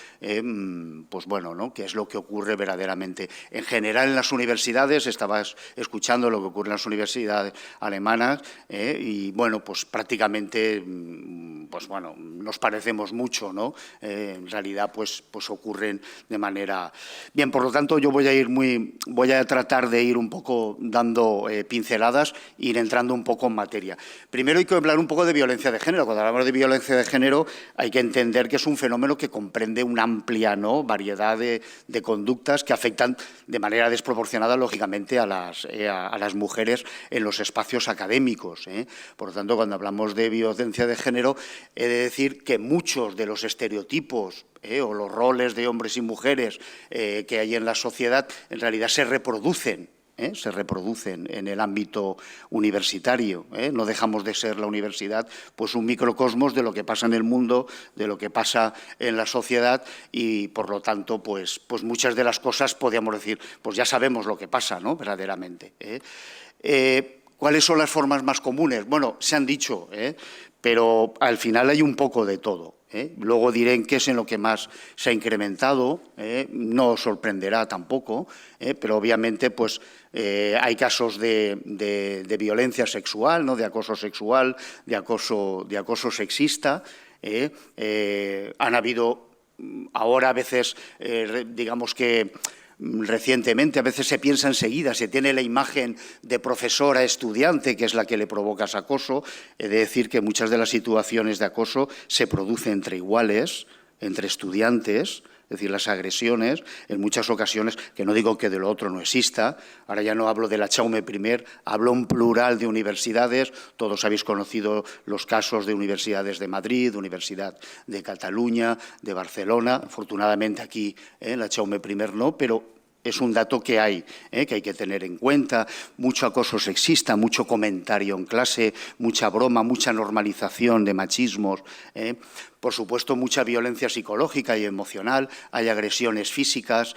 pues bueno, ¿no? Qué es lo que ocurre verdaderamente. En general, en las universidades, estabas escuchando lo que ocurre en las universidades alemanas y bueno, pues prácticamente, pues bueno, nos parecemos mucho, ¿no? En realidad, pues ocurren de manera... Bien, por lo tanto, yo voy a tratar de ir un poco dando pinceladas, ir entrando un poco en materia. Primero hay que hablar un poco de violencia de género. Cuando hablamos de violencia de género hay que entender que es un fenómeno que comprende una amplia, ¿no?, variedad de conductas que afectan de manera desproporcionada, lógicamente, a las mujeres en los espacios académicos, ¿eh? Por lo tanto, cuando hablamos de violencia de género, he de decir que muchos de los estereotipos o los roles de hombres y mujeres que hay en la sociedad en realidad se reproducen en el ámbito universitario. No dejamos de ser la universidad pues un microcosmos de lo que pasa en el mundo, de lo que pasa en la sociedad y, por lo tanto, pues muchas de las cosas podríamos decir, pues ya sabemos lo que pasa, ¿no?, verdaderamente. ¿Cuáles son las formas más comunes? Bueno, se han dicho, pero al final hay un poco de todo. Luego diré en qué es en lo que más se ha incrementado, no os sorprenderá tampoco, pero obviamente pues, hay casos de violencia sexual, ¿no? De acoso sexual, de acoso sexista. Han habido ahora a veces, digamos que recientemente, a veces se piensa enseguida, se tiene la imagen de profesora estudiante, que es la que le provocas acoso. He de decir que muchas de las situaciones de acoso se producen entre iguales, entre estudiantes, es decir, las agresiones, en muchas ocasiones, que no digo que de lo otro no exista, ahora ya no hablo de la Jaume I, hablo en plural de universidades, todos habéis conocido los casos de universidades de Madrid, de Universidad de Cataluña, de Barcelona, afortunadamente aquí en la Jaume I no, pero es un dato que hay que tener en cuenta. Mucho acoso sexista, mucho comentario en clase, mucha broma, mucha normalización de machismos. Por supuesto, mucha violencia psicológica y emocional. Hay agresiones físicas,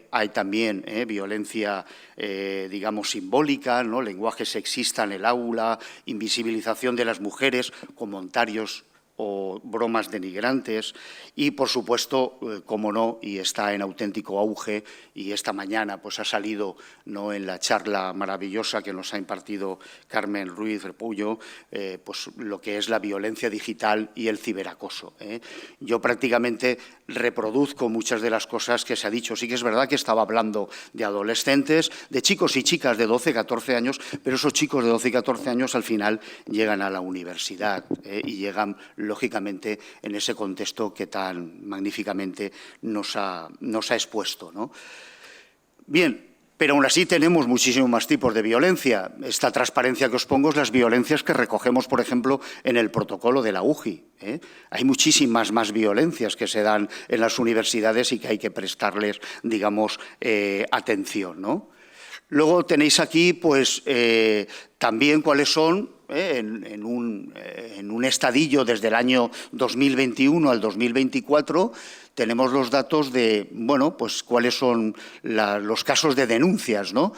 hay también violencia, digamos, simbólica, ¿no? Lenguaje sexista en el aula, invisibilización de las mujeres, comentarios o bromas denigrantes y, por supuesto, como no, y está en auténtico auge, y esta mañana pues ha salido, ¿no?, en la charla maravillosa que nos ha impartido Carmen Ruiz Repullo, pues lo que es la violencia digital y el ciberacoso. Yo prácticamente reproduzco muchas de las cosas que se ha dicho. Sí que es verdad que estaba hablando de adolescentes, de chicos y chicas de 12, 14 años, pero esos chicos de 12 y 14 años al final llegan a la universidad y llegan lógicamente en ese contexto que tan magníficamente nos ha expuesto, ¿no? Bien, pero aún así tenemos muchísimos más tipos de violencia. Esta transparencia que os pongo es las violencias que recogemos, por ejemplo, en el protocolo de la UGI. Hay muchísimas más violencias que se dan en las universidades y que hay que prestarles, digamos, atención, ¿no? Luego tenéis aquí, pues, también cuáles son, en un estadillo desde el año 2021 al 2024, tenemos los datos de, bueno, pues cuáles son los casos de denuncias, ¿no?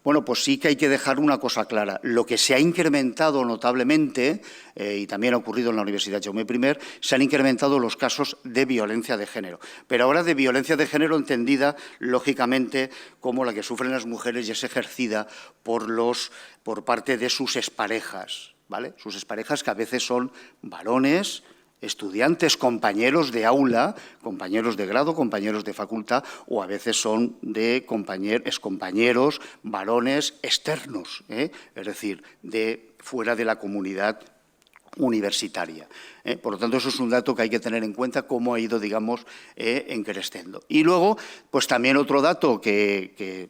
Bueno, pues sí que hay que dejar una cosa clara. Lo que se ha incrementado notablemente, y también ha ocurrido en la Universidad Jaume I, se han incrementado los casos de violencia de género. Pero ahora de violencia de género entendida, lógicamente, como la que sufren las mujeres y es ejercida por parte de sus exparejas, ¿vale? Sus exparejas que a veces son varones, estudiantes, compañeros de aula, compañeros de grado, compañeros de facultad, o a veces son de excompañeros, varones externos, es decir, de fuera de la comunidad universitaria. Por lo tanto, eso es un dato que hay que tener en cuenta, cómo ha ido, digamos, creciendo. Y luego, pues también otro dato que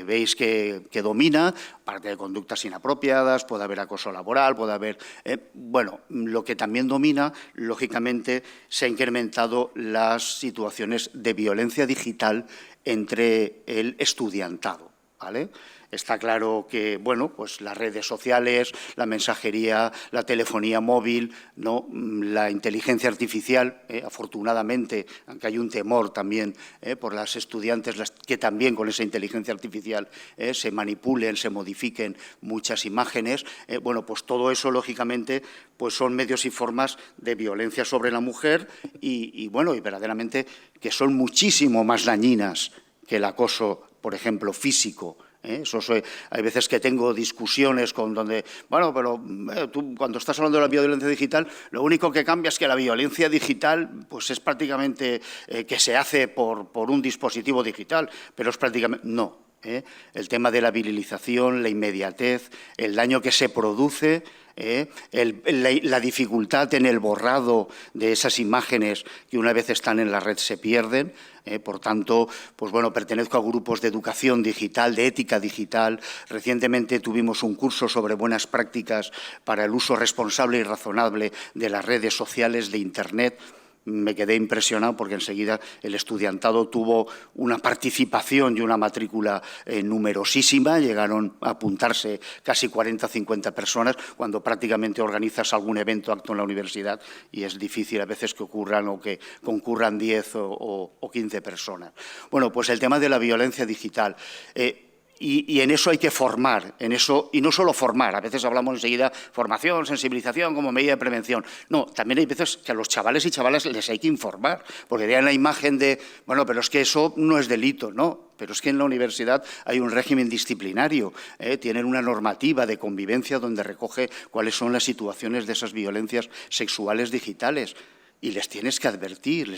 veis que domina, aparte de conductas inapropiadas, puede haber acoso laboral, puede haber… bueno, lo que también domina, lógicamente, se ha incrementado las situaciones de violencia digital entre el estudiantado, ¿vale? Está claro que, bueno, pues las redes sociales, la mensajería, la telefonía móvil, ¿no?, la inteligencia artificial, afortunadamente, aunque hay un temor también por las estudiantes, que también con esa inteligencia artificial se manipulen, se modifiquen muchas imágenes, bueno, pues todo eso, lógicamente, pues son medios y formas de violencia sobre la mujer y bueno, y verdaderamente que son muchísimo más dañinas que el acoso, por ejemplo, físico. Hay veces que tengo discusiones con donde, bueno, pero tú cuando estás hablando de la violencia digital, lo único que cambia es que la violencia digital pues es prácticamente que se hace por un dispositivo digital, pero es prácticamente… No. El tema de la virilización, la inmediatez, el daño que se produce, la dificultad en el borrado de esas imágenes que una vez están en la red se pierden. Por tanto, pues bueno, pertenezco a grupos de educación digital, de ética digital. Recientemente tuvimos un curso sobre buenas prácticas para el uso responsable y razonable de las redes sociales de Internet. Me quedé impresionado porque enseguida el estudiantado tuvo una participación y una matrícula numerosísima. Llegaron a apuntarse casi 40 o 50 personas cuando prácticamente organizas algún evento, acto en la universidad y es difícil a veces que ocurran o que concurran 10 o 15 personas. Bueno, pues el tema de la violencia digital. Y en eso hay que formar, en eso, y no solo formar, a veces hablamos enseguida formación, sensibilización como medida de prevención. No, también hay veces que a los chavales y chavalas les hay que informar, porque vean la imagen de, bueno, pero es que eso no es delito, ¿no? Pero es que en la universidad hay un régimen disciplinario, tienen una normativa de convivencia donde recoge cuáles son las situaciones de esas violencias sexuales digitales. Y les tienes que advertir,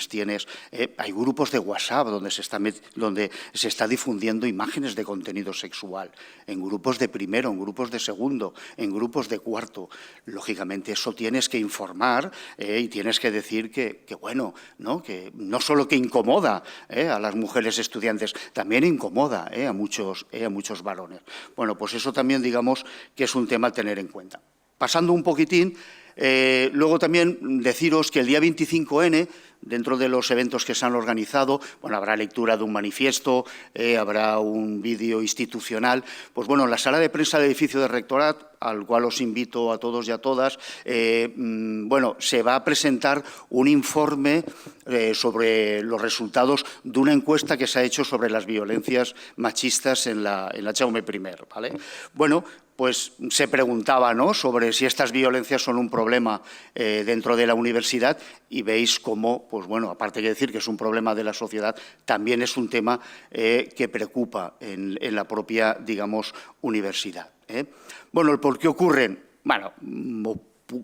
hay grupos de WhatsApp donde se está difundiendo imágenes de contenido sexual, en grupos de primero, en grupos de segundo, en grupos de cuarto. Lógicamente eso tienes que informar y tienes que decir que bueno, ¿no? Que no solo que incomoda a las mujeres estudiantes, también incomoda a muchos varones. Bueno, pues eso también digamos que es un tema a tener en cuenta. Pasando un poquitín, luego también deciros que el día 25N, dentro de los eventos que se han organizado, bueno, habrá lectura de un manifiesto, habrá un vídeo institucional. Pues bueno, en la sala de prensa del edificio de Rectorat, al cual os invito a todos y a todas, bueno, se va a presentar un informe sobre los resultados de una encuesta que se ha hecho sobre las violencias machistas en la Jaume I, ¿vale? Bueno, pues se preguntaba, ¿no?, sobre si estas violencias son un problema dentro de la universidad, y veis cómo, pues bueno, aparte de decir que es un problema de la sociedad, también es un tema que preocupa en la propia, digamos, universidad. Bueno, ¿el por qué ocurren? Bueno,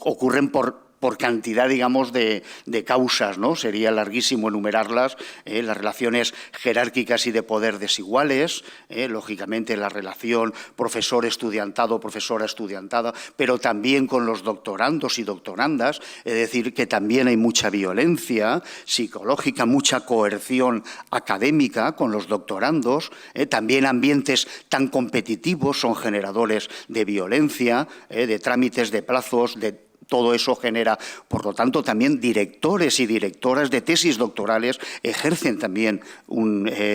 ocurren por cantidad, digamos, de causas, ¿no? Sería larguísimo enumerarlas, las relaciones jerárquicas y de poder desiguales, lógicamente la relación profesor-estudiantado, profesora-estudiantada, pero también con los doctorandos y doctorandas, es decir, que también hay mucha violencia psicológica, mucha coerción académica con los doctorandos, también ambientes tan competitivos son generadores de violencia, de trámites de plazos, de todo eso genera, por lo tanto, también directores y directoras de tesis doctorales ejercen también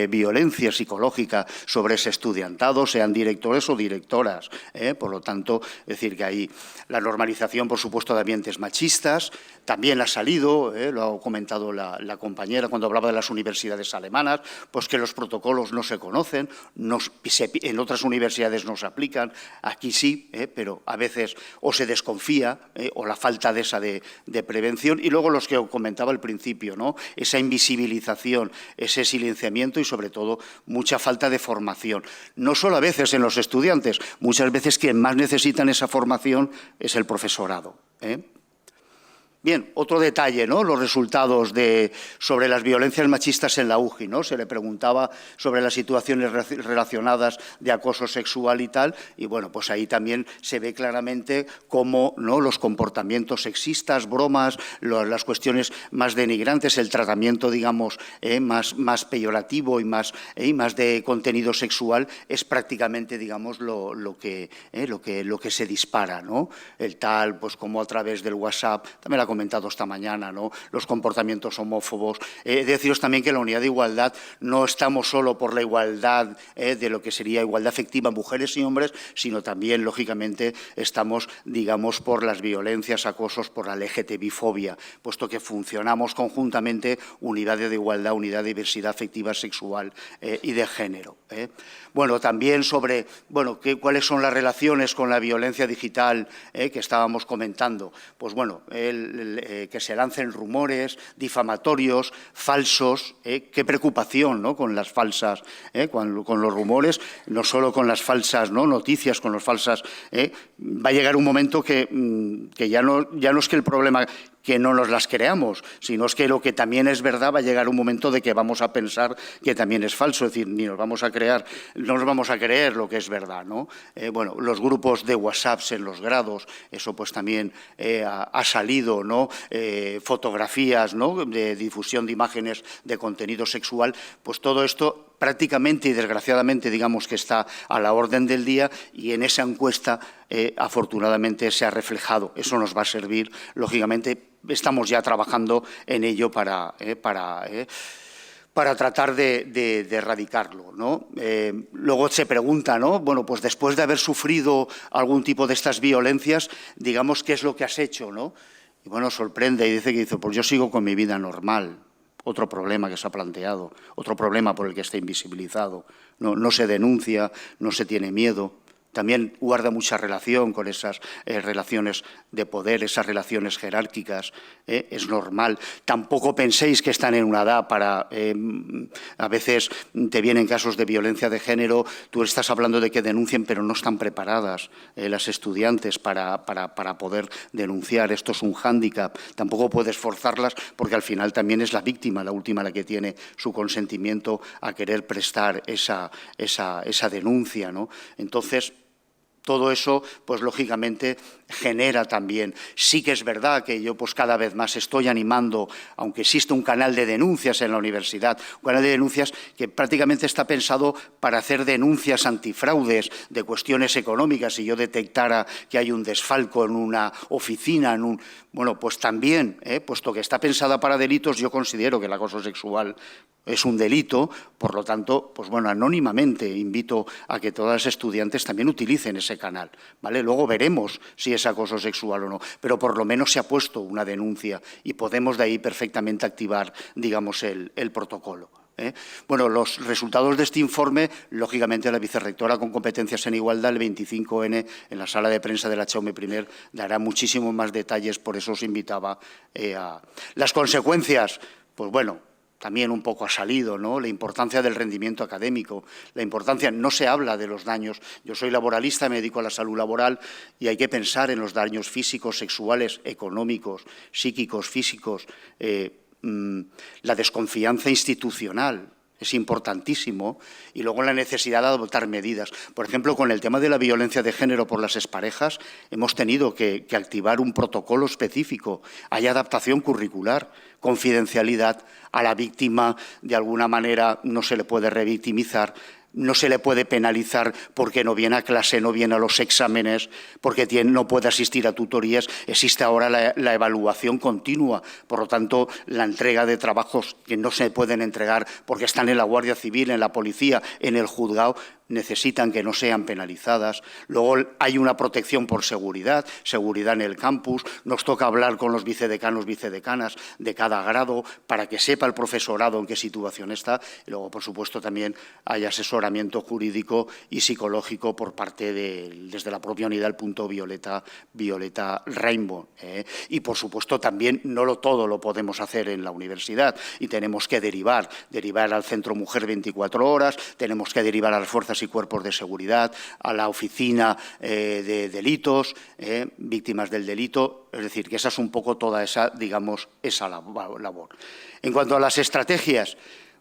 violencia psicológica sobre ese estudiantado, sean directores o directoras. Por lo tanto, es decir, que hay la normalización, por supuesto, de ambientes machistas. También ha salido, lo ha comentado la compañera cuando hablaba de las universidades alemanas, pues que los protocolos no se conocen, en otras universidades no se aplican, aquí sí, pero a veces o se desconfía o la falta de esa de prevención, y luego los que comentaba al principio, ¿no?, esa invisibilización, ese silenciamiento y sobre todo mucha falta de formación. No solo a veces en los estudiantes, muchas veces quien más necesitan esa formación es el profesorado. Bien, otro detalle, ¿no?, los resultados sobre las violencias machistas en la UJI, ¿no? Se le preguntaba sobre las situaciones relacionadas de acoso sexual y tal, y bueno, pues ahí también se ve claramente cómo, ¿no?, los comportamientos sexistas, bromas, las cuestiones más denigrantes, el tratamiento, digamos, más peyorativo y más de contenido sexual es prácticamente, digamos, lo que se dispara, ¿no? El tal, pues como a través del WhatsApp, también la comentado esta mañana, ¿no?, los comportamientos homófobos. Deciros también que en la unidad de igualdad no estamos solo por la igualdad de lo que sería igualdad efectiva mujeres y hombres, sino también, lógicamente, estamos, digamos, por las violencias, acosos, por la LGTBI-fobia, puesto que funcionamos conjuntamente unidad de igualdad, unidad de diversidad afectiva, sexual y de género. Bueno, también sobre, bueno, cuáles son las relaciones con la violencia digital que estábamos comentando. Pues bueno, que se lancen rumores difamatorios, falsos, qué preocupación, ¿no?, con las falsas, con los rumores, no solo con las falsas, ¿no?, noticias, con las falsas. Va a llegar un momento que ya no es que el problema que no nos las creamos, sino es que lo que también es verdad va a llegar un momento de que vamos a pensar que también es falso, es decir, no nos vamos a creer lo que es verdad, ¿no? Bueno, los grupos de WhatsApp en los grados, eso pues también ha salido, ¿no?, fotografías, ¿no?, de difusión de imágenes de contenido sexual, pues todo esto prácticamente y desgraciadamente, digamos, que está a la orden del día, y en esa encuesta afortunadamente se ha reflejado. Eso nos va a servir, lógicamente. Estamos ya trabajando en ello para tratar de erradicarlo, ¿no? Luego se pregunta, ¿no?, bueno, pues después de haber sufrido algún tipo de estas violencias, digamos, ¿qué es lo que has hecho, no? Y bueno, sorprende y dice, pues yo sigo con mi vida normal. Otro problema que se ha planteado, otro problema por el que está invisibilizado. No se denuncia, no se tiene miedo. También guarda mucha relación con esas relaciones de poder, esas relaciones jerárquicas, es normal. Tampoco penséis que están en una edad para... a veces te vienen casos de violencia de género, tú estás hablando de que denuncien, pero no están preparadas las estudiantes para poder denunciar. Esto es un hándicap. Tampoco puedes forzarlas porque al final también es la víctima, la última la que tiene su consentimiento a querer prestar esa denuncia, ¿no? Entonces, todo eso, pues lógicamente, genera también. Sí que es verdad que yo pues cada vez más estoy animando, aunque existe un canal de denuncias en la universidad, un canal de denuncias que prácticamente está pensado para hacer denuncias antifraudes de cuestiones económicas. Si yo detectara que hay un desfalco en una oficina, bueno, pues también, puesto que está pensada para delitos, yo considero que el acoso sexual es un delito, por lo tanto, pues bueno, anónimamente invito a que todas las estudiantes también utilicen ese canal, ¿vale? Luego veremos si es acoso sexual o no, pero por lo menos se ha puesto una denuncia y podemos de ahí perfectamente activar, digamos, el protocolo. Bueno, los resultados de este informe, lógicamente la vicerrectora con competencias en igualdad, el 25N, en la sala de prensa de la Jaume I, dará muchísimos más detalles, por eso os invitaba a... Las consecuencias, pues bueno, también un poco ha salido, ¿no? La importancia del rendimiento académico, la importancia, no se habla de los daños. Yo soy laboralista, me dedico a la salud laboral y hay que pensar en los daños físicos, sexuales, económicos, psíquicos, físicos, la desconfianza institucional. Es importantísimo, y luego la necesidad de adoptar medidas. Por ejemplo, con el tema de la violencia de género por las exparejas, hemos tenido que activar un protocolo específico. Hay adaptación curricular, confidencialidad, a la víctima de alguna manera no se le puede revictimizar, no se le puede penalizar porque no viene a clase, no viene a los exámenes, porque no puede asistir a tutorías. Existe ahora la evaluación continua, por lo tanto, la entrega de trabajos que no se pueden entregar porque están en la Guardia Civil, en la policía, en el juzgado, necesitan que no sean penalizadas. Luego hay una protección por seguridad en el campus. Nos toca hablar con los vicedecanos, vicedecanas de cada grado para que sepa el profesorado en qué situación está. Y luego, por supuesto, también hay asesoramiento jurídico y psicológico por parte desde la propia unidad del punto Violeta Rainbow. Y, por supuesto, también no todo lo podemos hacer en la universidad y tenemos que derivar al Centro Mujer 24 horas, tenemos que derivar a las fuerzas y cuerpos de seguridad, a la oficina de delitos, víctimas del delito, es decir, que esa es un poco toda esa, digamos, esa labor. En cuanto a las estrategias,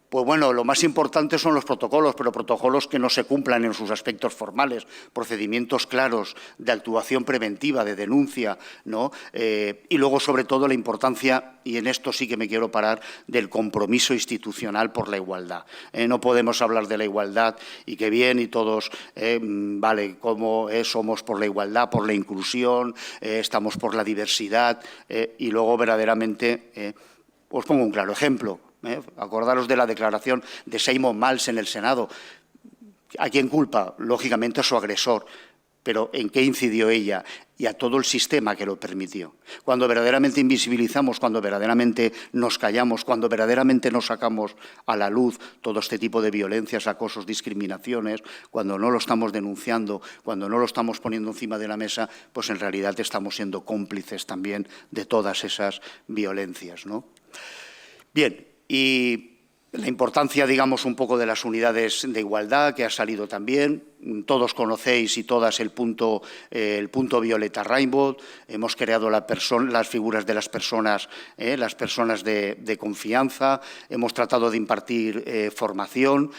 pues bueno, lo más importante son los protocolos, pero protocolos que no se cumplan en sus aspectos formales, procedimientos claros de actuación preventiva, de denuncia, ¿no? Y luego, sobre todo, la importancia, y en esto sí que me quiero parar, del compromiso institucional por la igualdad. No podemos hablar de la igualdad y que bien, y todos, vale, como somos por la igualdad, por la inclusión, estamos por la diversidad, y luego verdaderamente, os pongo un claro ejemplo. Acordaros de la declaración de Simon Miles en el Senado. ¿A quién culpa? Lógicamente a su agresor. Pero ¿en qué incidió ella? Y a todo el sistema que lo permitió. Cuando verdaderamente invisibilizamos, cuando verdaderamente nos callamos, cuando verdaderamente nos sacamos a la luz todo este tipo de violencias, acosos, discriminaciones, cuando no lo estamos denunciando, cuando no lo estamos poniendo encima de la mesa, pues en realidad estamos siendo cómplices también de todas esas violencias, ¿no? Bien. Y la importancia, digamos, un poco de las unidades de igualdad, que ha salido también. Todos conocéis y todas el punto Violeta Rainbow. Hemos creado las figuras de las personas de confianza. Hemos tratado de impartir formación,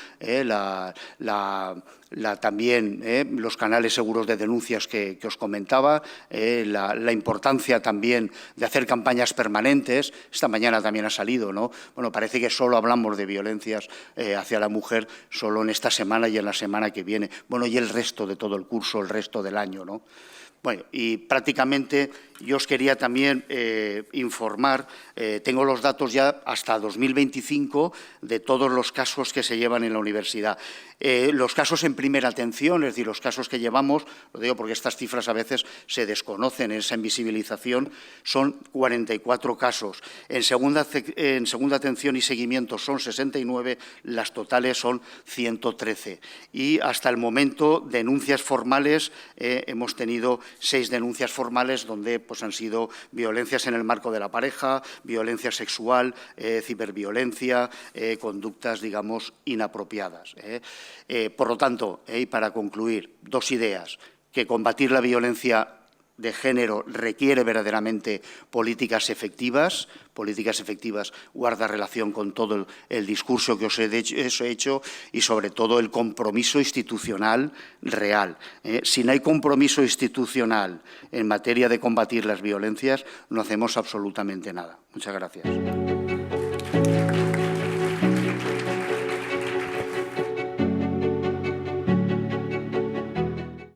también los canales seguros de denuncias que os comentaba, la importancia también de hacer campañas permanentes. Esta mañana también ha salido, ¿no? Bueno, parece que solo hablamos de violencias hacia la mujer solo en esta semana y en la semana que viene. Bueno, y el resto de todo el curso, el resto del año, ¿no? Bueno, y prácticamente yo os quería también informar, tengo los datos ya hasta 2025 de todos los casos que se llevan en la universidad. Los casos en primera atención, es decir, los casos que llevamos, lo digo porque estas cifras a veces se desconocen en esa invisibilización, son 44 casos. En segunda atención y seguimiento son 69, las totales son 113. Y hasta el momento, denuncias formales, hemos tenido 6 denuncias formales donde pues, han sido violencias en el marco de la pareja, violencia sexual, ciberviolencia, conductas, digamos, inapropiadas. Por lo tanto, y para concluir, 2 ideas, que combatir la violencia de género requiere verdaderamente políticas efectivas guarda relación con todo el discurso que os he hecho y sobre todo el compromiso institucional real. Si no hay compromiso institucional en materia de combatir las violencias, no hacemos absolutamente nada. Muchas gracias.